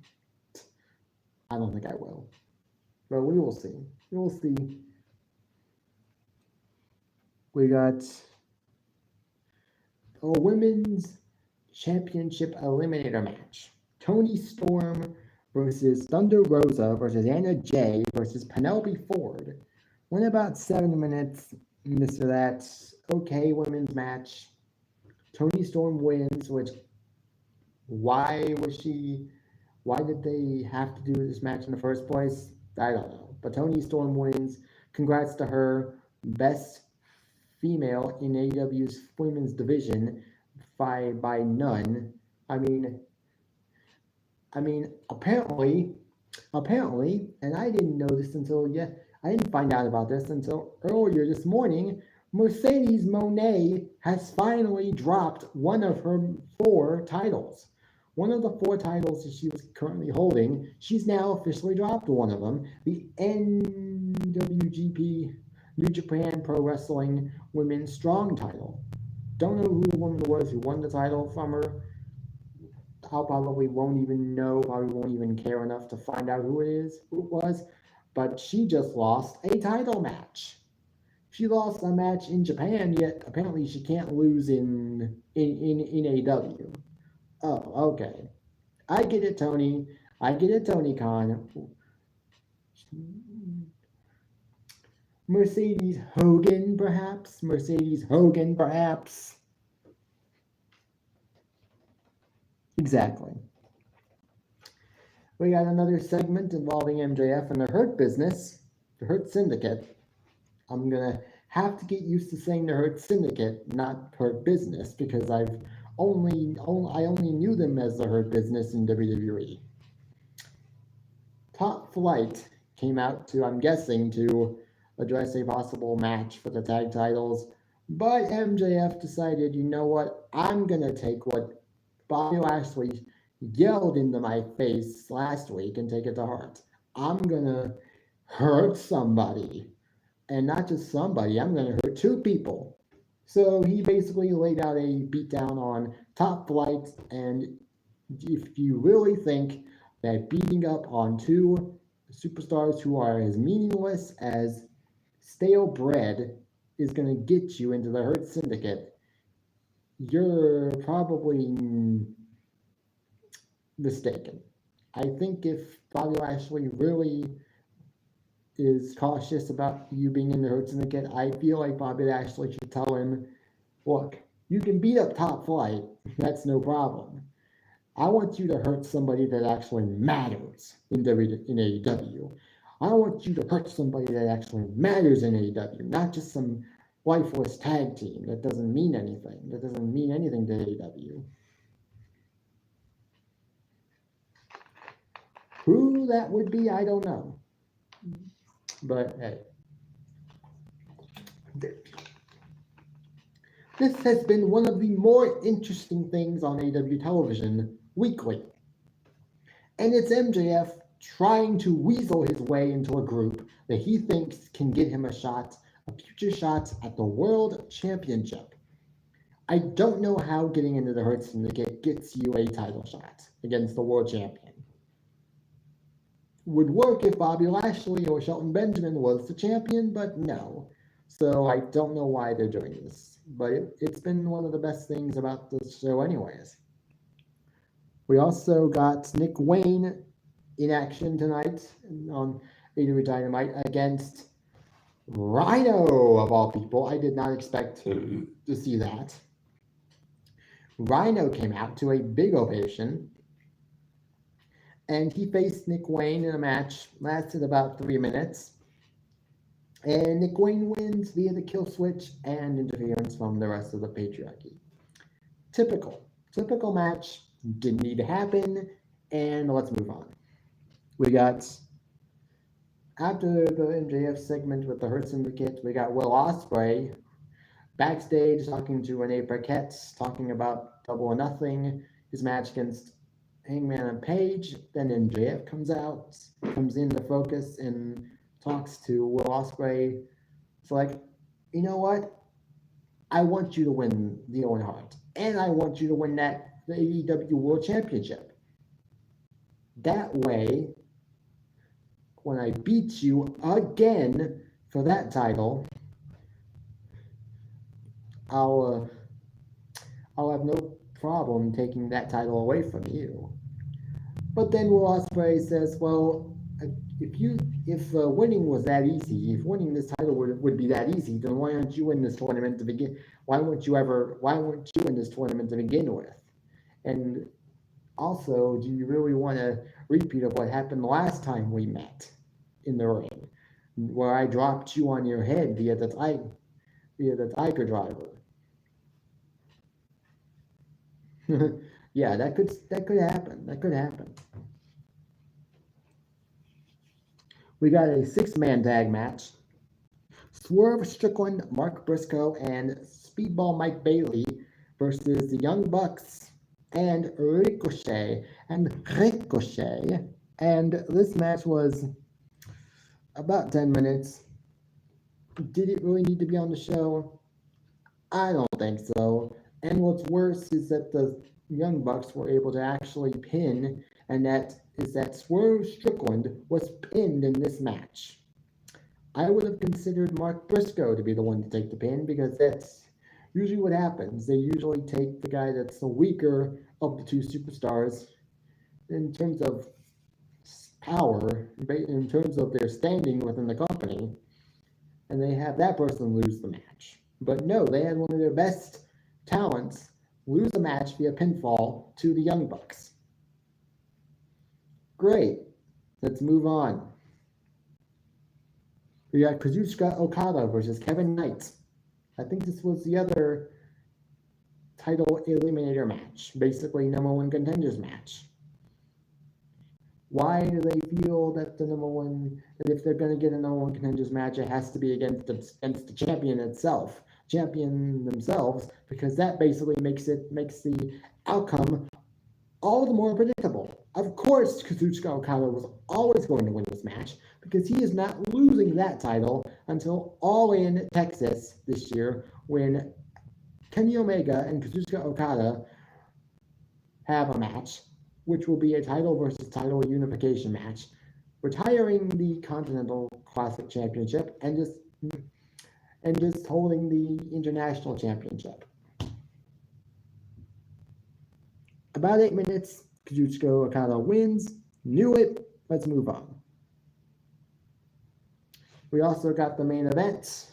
I don't think I will. But we will see. We will see. We got a women's championship eliminator match. Toni Storm versus Thunder Rosa versus Anna Jay versus Penelope Ford. Went about 7 minutes. Mr. That's okay women's match. Toni Storm wins, which why did they have to do this match in the first place? I don't know. But Toni Storm wins. Congrats to her. Best female in AEW's women's division by none. I mean, apparently, and I didn't know this I didn't find out about this until earlier this morning. Mercedes Moné has finally dropped one of her 4 titles. One of the 4 titles that she was currently holding, she's now officially dropped one of them, the NWGP New Japan Pro Wrestling Women's Strong title. Don't know who the woman was who won the title from her. I probably won't even know, probably won't even care enough to find out who it was, but she just lost a title match. She lost a match in Japan, yet apparently she can't lose in AEW. Oh, okay. I get it, Tony. I get it, Tony Khan. Mercedes Hogan, perhaps? Exactly. We got another segment involving MJF and the Hurt Business, the Hurt Syndicate. I'm going to have to get used to saying the Hurt Syndicate, not Hurt Business, because I only knew them as the Hurt Business in WWE. Top Flight came out to, I'm guessing, to address a possible match for the tag titles, but MJF decided, you know what, I'm going to take what Bobby Lashley yelled into my face last week and take it to heart. I'm going to hurt somebody. And not just somebody, I'm going to hurt 2 people. So he basically laid out a beatdown on Top Flight, and if you really think that beating up on 2 superstars who are as meaningless as stale bread is going to get you into the Hurt Syndicate, you're probably mistaken. I think if Bobby Lashley really is cautious about you being in the hurt syndicate, I feel like Bobby Lashley should tell him, look, you can beat up Top Flight, that's no problem. I want you to hurt somebody that actually matters in AEW. I want you to hurt somebody that actually matters in AEW, not just some lifeless tag team that doesn't mean anything. That doesn't mean anything to AEW. Who that would be, I don't know. But hey. This has been one of the more interesting things on AEW television weekly. And it's MJF trying to weasel his way into a group that he thinks can get him a future shot at the World Championship. I don't know how getting into the Hurt Syndicate gets you a title shot against the World Champion. Would work if Bobby Lashley or Shelton Benjamin was the champion, but no. So I don't know why they're doing this. But it's been one of the best things about the show anyways. We also got Nick Wayne in action tonight on AEW Dynamite against Rhino, of all people. I did not expect to see that. Rhino came out to a big ovation, and he faced Nick Wayne in a match, lasted about 3 minutes. And Nick Wayne wins via the kill switch and interference from the rest of the patriarchy. Typical match, didn't need to happen, and let's move on. We got, after the MJF segment with the Hurt Syndicate, we got Will Ospreay backstage talking to Renee Paquette, talking about Double or Nothing, his match against Hangman and Page. Then MJF comes into focus and talks to Will Ospreay. It's like, you know what? I want you to win the Owen Hart, and I want you to win the AEW World Championship. That way, when I beat you again for that title, I'll have no problem taking that title away from you. But then Will Ospreay says, well, if winning was that easy, if winning this title would be that easy, then why don't you win this tournament to begin? Why weren't you in this tournament to begin with? And also, do you really want a repeat of what happened the last time we met in the ring, where I dropped you on your head via the Tiger Driver? Yeah, that could happen. That could happen. We got a 6-man tag match. Swerve Strickland, Mark Briscoe, and Speedball Mike Bailey versus the Young Bucks and Ricochet. And this match was about 10 minutes. Did it really need to be on the show? I don't think so. And what's worse is that the Young Bucks were able to actually pin, and that Swerve Strickland was pinned in this match. I would have considered Mark Briscoe to be the one to take the pin, because that's usually what happens. They usually take the guy that's the weaker of the two superstars in terms of power, in terms of their standing within the company, and they have that person lose the match. But no, they had one of their best talents lose a match via pinfall to the Young Bucks. Great. Let's move on. We got Kazuchika Okada versus Kevin Knight. I think this was the other title eliminator match, basically number one contenders match. Why do they feel that that if they're going to get a number one contenders match, it has to be against the champion themselves, because that basically makes the outcome all the more predictable. Of course, Kazuchika Okada was always going to win this match, because he is not losing that title until All In Texas this year, when Kenny Omega and Kazuchika Okada have a match, which will be a title versus title unification match, retiring the Continental Classic Championship and just holding the International Championship. About 8 minutes, Kazuchika Okada wins. Knew it. Let's move on. We also got the main event.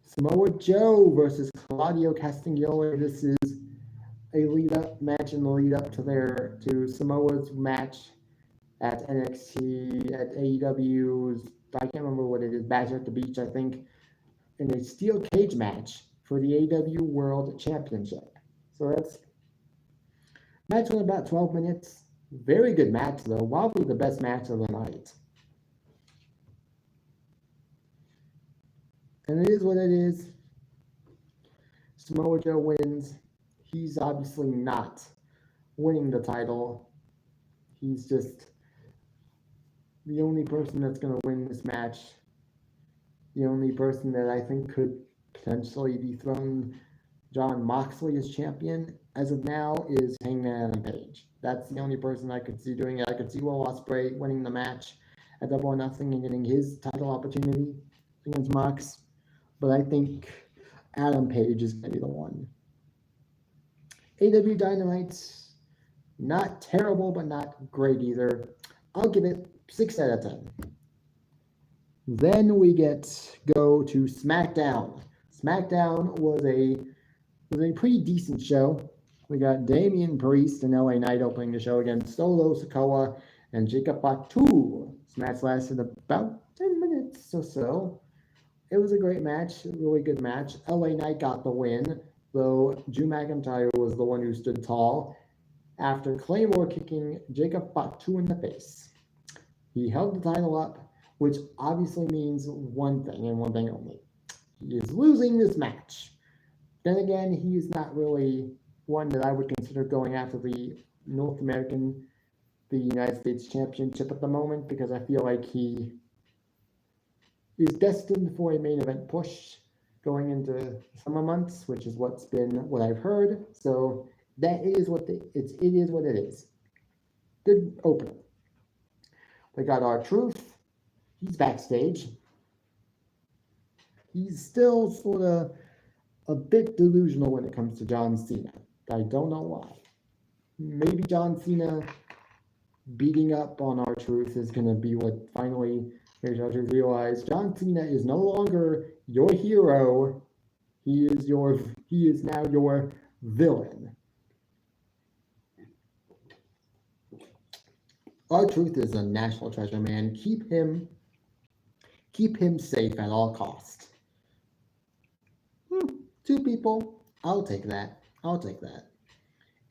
Samoa Joe versus Claudio Castagnoli. This is a lead up match in the lead up to Samoa's match at NXT at AEW's, I can't remember what it is, Bash at the Beach, I think, in a steel cage match for the AEW World Championship. So that's match went about 12 minutes. Very good match though, probably the best match of the night. And it is what it is. Samoa Joe wins. He's obviously not winning the title. He's just the only person that's going to win this match. The only person that I think could potentially dethrone Jon Moxley as champion as of now is Hangman Adam Page. That's the only person I could see doing it. I could see Will Ospreay winning the match at Double or Nothing and getting his title opportunity against Mox. But I think Adam Page is going to be the one. AEW Dynamite, not terrible, but not great either. I'll give it 6 out of 10. Then we go to SmackDown. SmackDown was a pretty decent show. We got Damian Priest and LA Knight opening the show against Solo Sikoa and Jacob Fatu. This match lasted about 10 minutes or so. It was a great match, a really good match. LA Knight got the win, though Drew McIntyre was the one who stood tall after Claymore kicking Jacob Fatu in the face. He held the title up, which obviously means one thing and one thing only. He is losing this match. Then again, he is not really one that I would consider going after the United States Championship at the moment, because I feel like he is destined for a main event push going into summer months, which is what I've heard. So that is it is what it is. Good opener. We got R-Truth. He's backstage. He's still sort of a bit delusional when it comes to John Cena. I don't know why. Maybe John Cena beating up on R-Truth is going to be what finally makes R-Truth realize John Cena is no longer your hero. He is now your villain. R-Truth is a national treasure, man. Keep him safe at all costs. 2 people, I'll take that.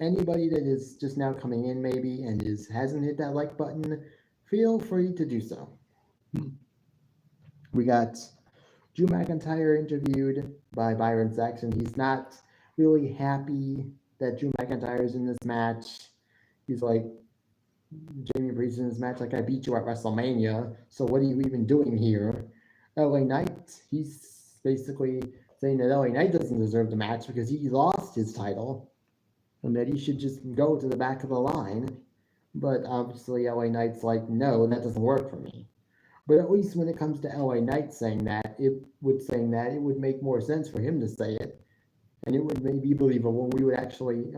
Anybody that is just now coming in maybe and hasn't hit that like button, feel free to do so. We got Drew McIntyre interviewed by Byron Saxton. He's not really happy that Drew McIntyre is in this match. He's like, Jamie Priest in this match, like, I beat you at WrestleMania, so what are you even doing here? LA Knight, he's basically saying that LA Knight doesn't deserve the match because he lost his title and that he should just go to the back of the line. But obviously LA Knight's like, no, that doesn't work for me. But at least when it comes to LA Knight saying that, it would make more sense for him to say it. And it would maybe be believable. We actually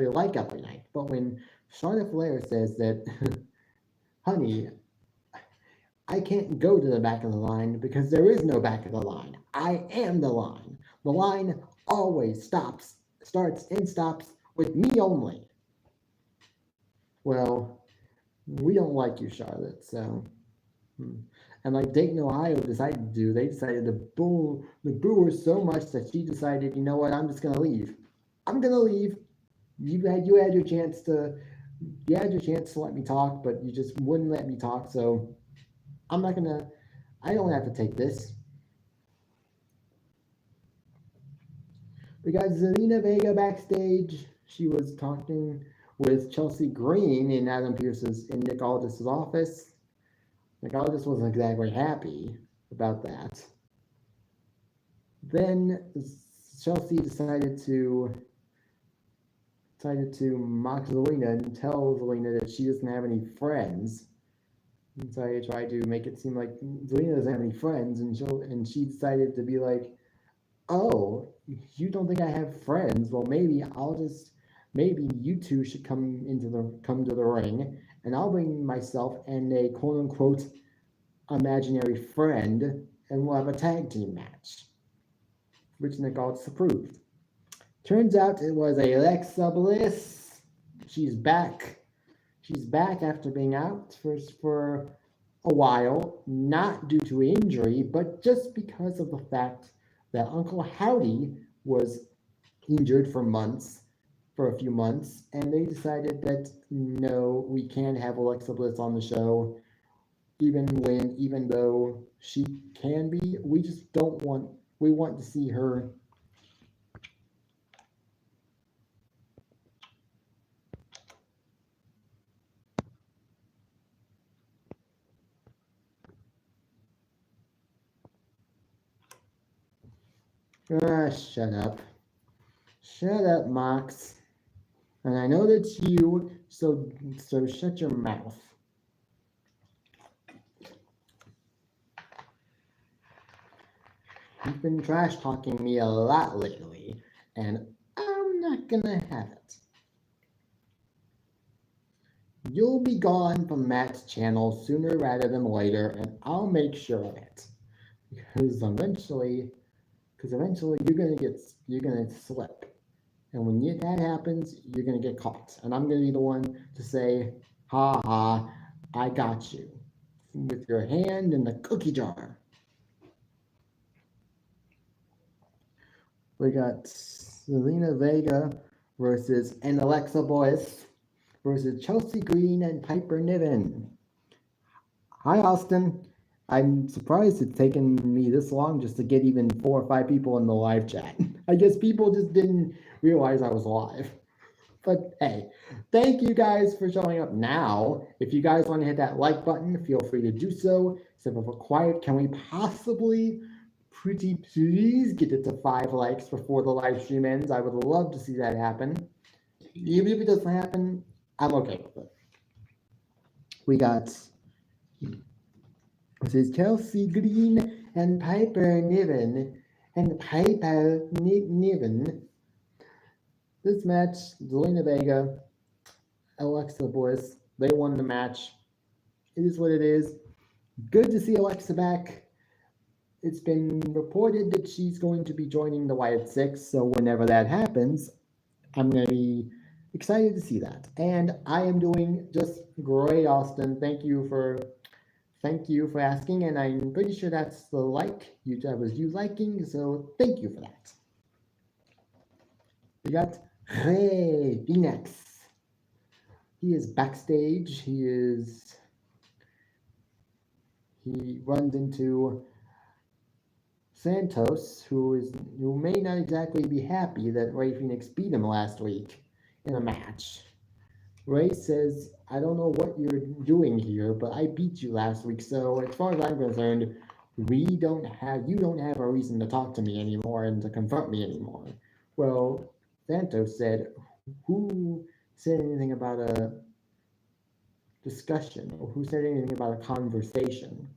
like LA Knight. But when Charlotte Flair says that, honey, I can't go to the back of the line because there is no back of the line. I am the line. The line always starts and stops with me only. Well, we don't like you, Charlotte, so. And like Dayton, Ohio decided to do, they decided to boo the Brewers so much that she decided, you know what, I'm just gonna leave. I'm gonna leave. You had your chance to let me talk, but you just wouldn't let me talk, so I don't have to take this. We got Zelina Vega backstage. She was talking with Chelsea Green in Nick Aldis' office. Nick Aldis wasn't exactly happy about that. Then Chelsea decided to mock Zelina and tell Zelina that she doesn't have any friends. And so I tried to make it seem like Zelina doesn't have any friends, and she decided to be like, oh, you don't think I have friends? Well, maybe you two should come to the ring, and I'll bring myself and a quote unquote imaginary friend, and we'll have a tag team match, which Nick Aldis approved. Turns out it was Alexa Bliss. She's back. She's back after being out for a while, not due to injury, but just because of the fact that Uncle Howdy was injured for a few months, and they decided that no, we can't have Alexa Bliss on the show, even though she can be. We just don't want. We want to see her. Shut up. Shut up, Mox. And I know that's you, so shut your mouth. You've been trash talking me a lot lately, and I'm not gonna have it. You'll be gone from Matt's channel sooner rather than later, and I'll make sure of it. Because eventually you're gonna slip. And when that happens, you're gonna get caught. And I'm gonna be the one to say, ha ha, I got you. With your hand in the cookie jar. We got Zelina Vega and Alexa Bliss versus Chelsea Green and Piper Niven. Hi, Austin. I'm surprised it's taken me this long just to get even 4 or 5 people in the live chat. I guess people just didn't realize I was live. But hey, thank you guys for showing up now. If you guys want to hit that like button, feel free to do so. Except for quiet, can we possibly pretty please get it to 5 likes before the live stream ends? I would love to see that happen. Even if it doesn't happen, I'm okay with it. We got, this is Chelsea Green and Piper Niven. This match, Zelina Vega, Alexa Bliss, they won the match. It is what it is. Good to see Alexa back. It's been reported that she's going to be joining the Wyatt Six, so whenever that happens, I'm going to be excited to see that. And I am doing just great, Austin. Thank you for asking, and I'm pretty sure that's the that was you liking, so thank you for that. We got Rey Fénix. He is backstage. He runs into Santos, who may not exactly be happy that Rey Fénix beat him last week in a match. Rey says, I don't know what you're doing here, but I beat you last week, so as far as I'm concerned, you don't have a reason to talk to me anymore and to confront me anymore. Well, Santos said, who said anything about a discussion, or who said anything about a conversation?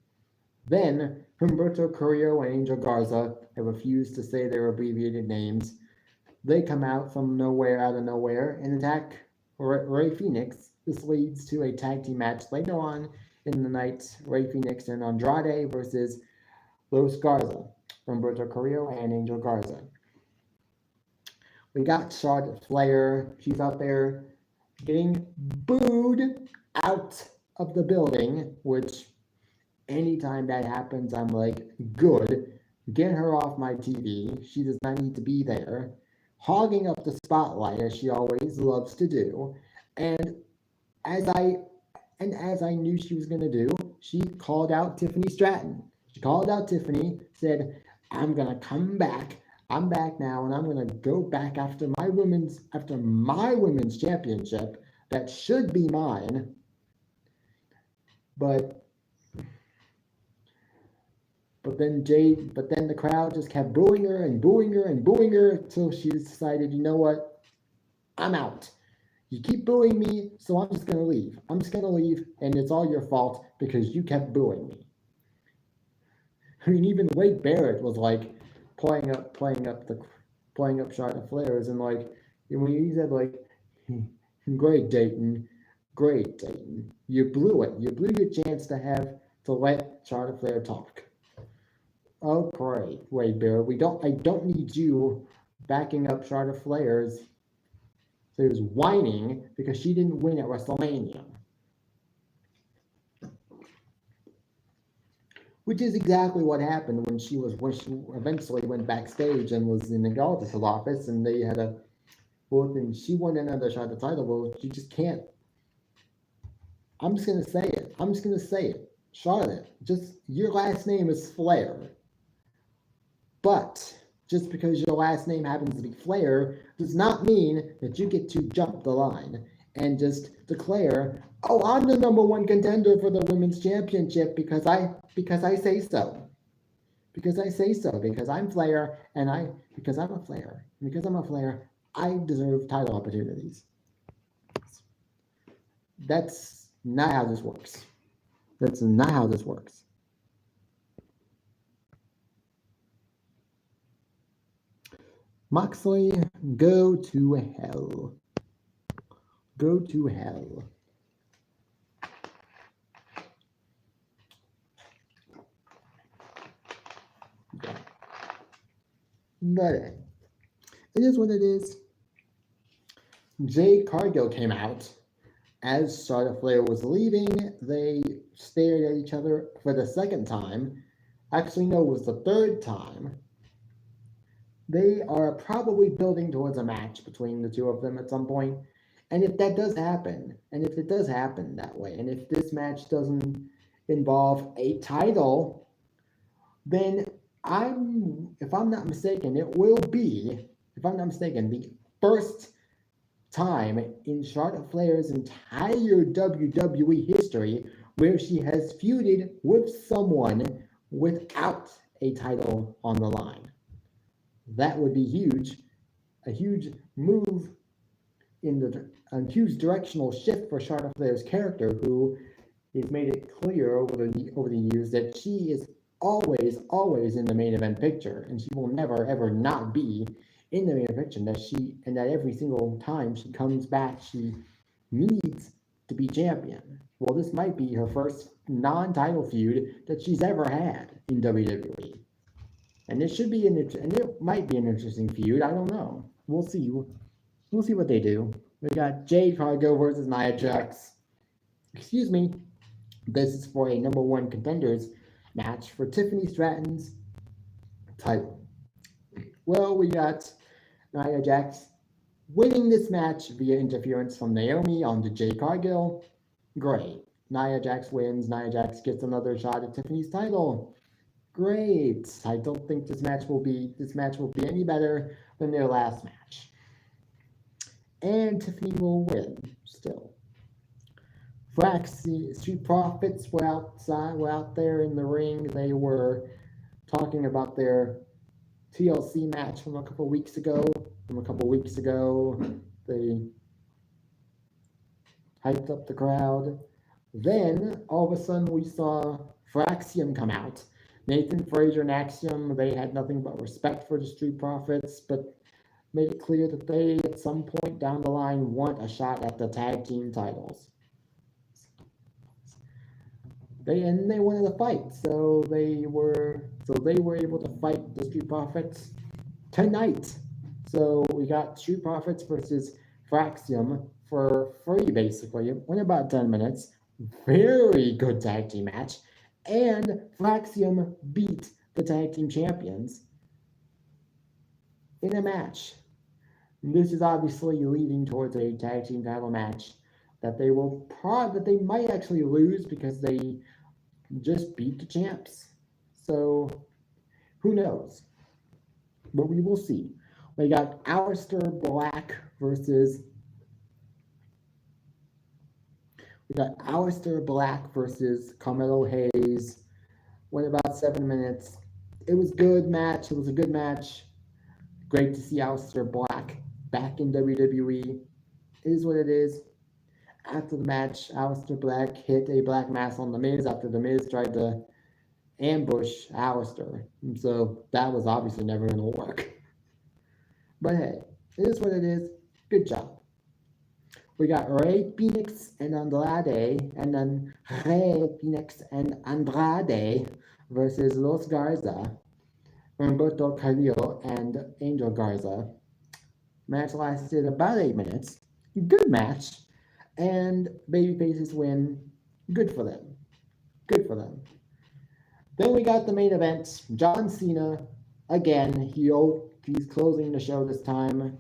Then Humberto Carrillo and Angel Garza have refused to say their abbreviated names. They come out out of nowhere, and attack Rey Fénix. This leads to a tag team match later on in the night. Rey Fénix and Andrade versus Los Garza, Humberto Carrillo and Angel Garza. We got Charlotte Flair. She's out there getting booed out of the building, which anytime that happens, I'm like, good, get her off my TV. She does not need to be there, hogging up the spotlight as she always loves to do. And as I knew she was going to do, she called out Tiffany Stratton. She called out Tiffany, said, I'm going to come back. I'm back now, and I'm going to go back after my women's championship that should be mine. But then the crowd just kept booing her until she decided, you know what? I'm out. You keep booing me, so I'm just gonna leave. I'm just gonna leave, and it's all your fault because you kept booing me. I mean, even Wade Barrett was like playing up Charlotte Flair's, and like when he said like, great Dayton, you blew it. You blew your chance to let Charlotte Flair talk. Oh, great. Wait, Bear, I don't need you backing up Charlotte Flair's whining because she didn't win at WrestleMania. Which is exactly what happened when she eventually went backstage and was in the Galactus office and they had a both and she won another shot at the title. Well, you just can't. I'm just gonna say it. I'm just gonna say it. Charlotte, just your last name is Flair. But just because your last name happens to be Flair does not mean that you get to jump the line and just declare, "Oh, I'm the number one contender for the women's championship because I say so." Because I say so, because I'm Flair and because I'm a Flair. Because I'm a Flair, I deserve title opportunities. That's not how this works. That's not how this works. Moxley, go to hell. Go to hell. But it is what it is. Jade Cargill came out. As Charlotte Flair was leaving, they stared at each other for the second time. Actually, no, it was the third time. They are probably building towards a match between the two of them at some point. And if that does happen, and if it does happen that way, and if this match doesn't involve a title, then if I'm not mistaken, it will be, if I'm not mistaken, the first time in Charlotte Flair's entire WWE history where she has feuded with someone without a title on the line. That would be huge, a huge move a huge directional shift for Charlotte Flair's character, who has made it clear over the years that she is always in the main event picture, and she will never ever not be in the main event picture. That every single time she comes back, she needs to be champion. Well, this might be her first non-title feud that she's ever had in WWE. And it might be an interesting feud. I don't know. We'll see. We'll see what they do. We got Jade Cargill versus Nia Jax. Excuse me. This is for a number one contenders match for Tiffany Stratton's title. Well, we got Nia Jax winning this match via interference from Naomi onto Jade Cargill. Great. Nia Jax wins. Nia Jax gets another shot at Tiffany's title. Great. I don't think this match will be any better than their last match. And Tiffany will win still. Street Profits were out there in the ring. They were talking about their TLC match from a couple weeks ago. They hyped up the crowd. Then all of a sudden we saw Fraxium come out. Nathan Frazier and Axiom, they had nothing but respect for the Street Profits, but made it clear that they, at some point down the line, want a shot at the tag team titles. They wanted to fight, so they were able to fight the Street Profits tonight. So we got Street Profits versus Fraxium for free, basically. Went about 10 minutes. Very good tag team match. And Fraxium beat the tag team champions in a match. This is obviously leading towards a tag team title match that they might actually lose because they just beat the champs. So who knows? But we will see. We got Aleister Black versus Carmelo Hayes. Went about 7 minutes. It was a good match. Great to see Aleister Black back in WWE. It is what it is. After the match, Aleister Black hit a Black Mass on The Miz after The Miz tried to ambush Aleister. And so that was obviously never going to work. But hey, it is what it is. Good job. We got Rey Fenix and Andrade, and then Rey Fenix and Andrade versus Los Garza. Humberto Carrillo and Angel Garza. Match lasted about 8 minutes. Good match. And babyfaces win. Good for them. Good for them. Then we got the main event. John Cena, again, he's closing the show this time.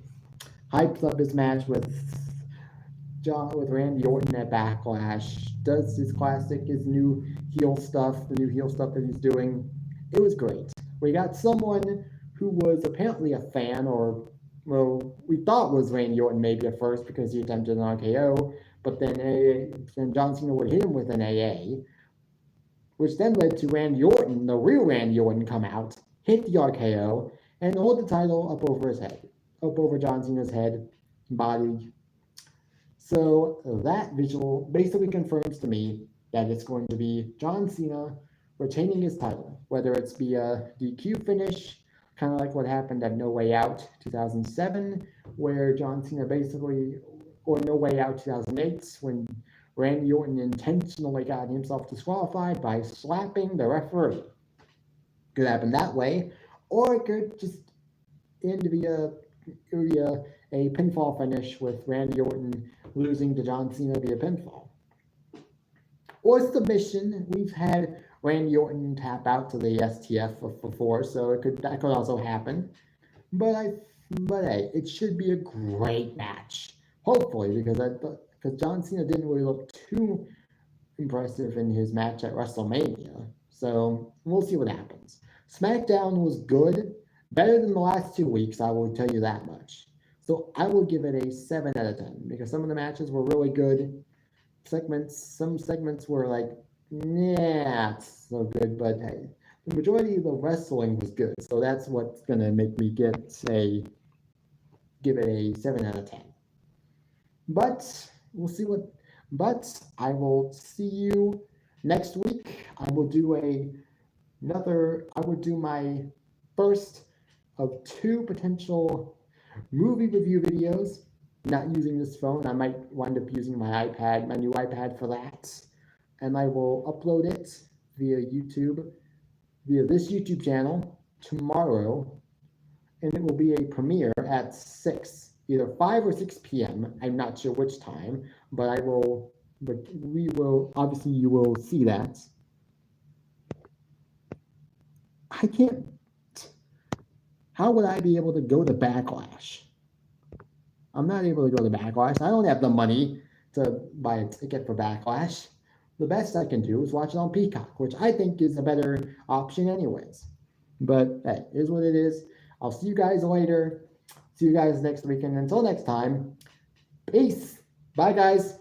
Hypes up his match with Randy Orton at Backlash. Does his new heel stuff, the new heel stuff that he's doing. It was great. We got someone who was apparently a fan, or well, we thought was Randy Orton maybe at first because he attempted an RKO, but then John Cena would hit him with an AA, which then led to Randy Orton, the real Randy Orton, come out, hit the RKO, and hold the title up over his head, up over John Cena's head, body. So that visual basically confirms to me that it's going to be John Cena retaining his title, whether it's be a DQ finish, kind of like what happened at No Way Out 2007, where John Cena basically, or No Way Out 2008, when Randy Orton intentionally got himself disqualified by slapping the referee. Could happen that way, or it could just end via a pinfall finish with Randy Orton losing to John Cena via pinfall. Or submission. We've had Randy Orton tap out to the STF before, so that could also happen. But hey, it should be a great match. Hopefully, because John Cena didn't really look too impressive in his match at WrestleMania. So we'll see what happens. SmackDown was good, better than the last 2 weeks, I will tell you that much. So I will give it a 7 out of 10 because some of the matches were really good. Some segments were like, nah, it's so good, but hey, the majority of the wrestling was good. So that's what's gonna make me give it a 7 out of 10. But we'll see but I will see you next week. I will do my first of 2 potential movie review videos. Not using this phone. I might wind up using my new iPad for that. And I will upload it via this YouTube channel tomorrow. And it will be a premiere at 6, either 5 or 6 p.m. I'm not sure which time, but obviously you will see that. How would I be able to go to Backlash? I'm not able to go to Backlash. I don't have the money to buy a ticket for Backlash. The best I can do is watch it on Peacock, which I think is a better option anyways. But hey, it is what it is. I'll see you guys later. See you guys next weekend. Until next time, peace. Bye, guys.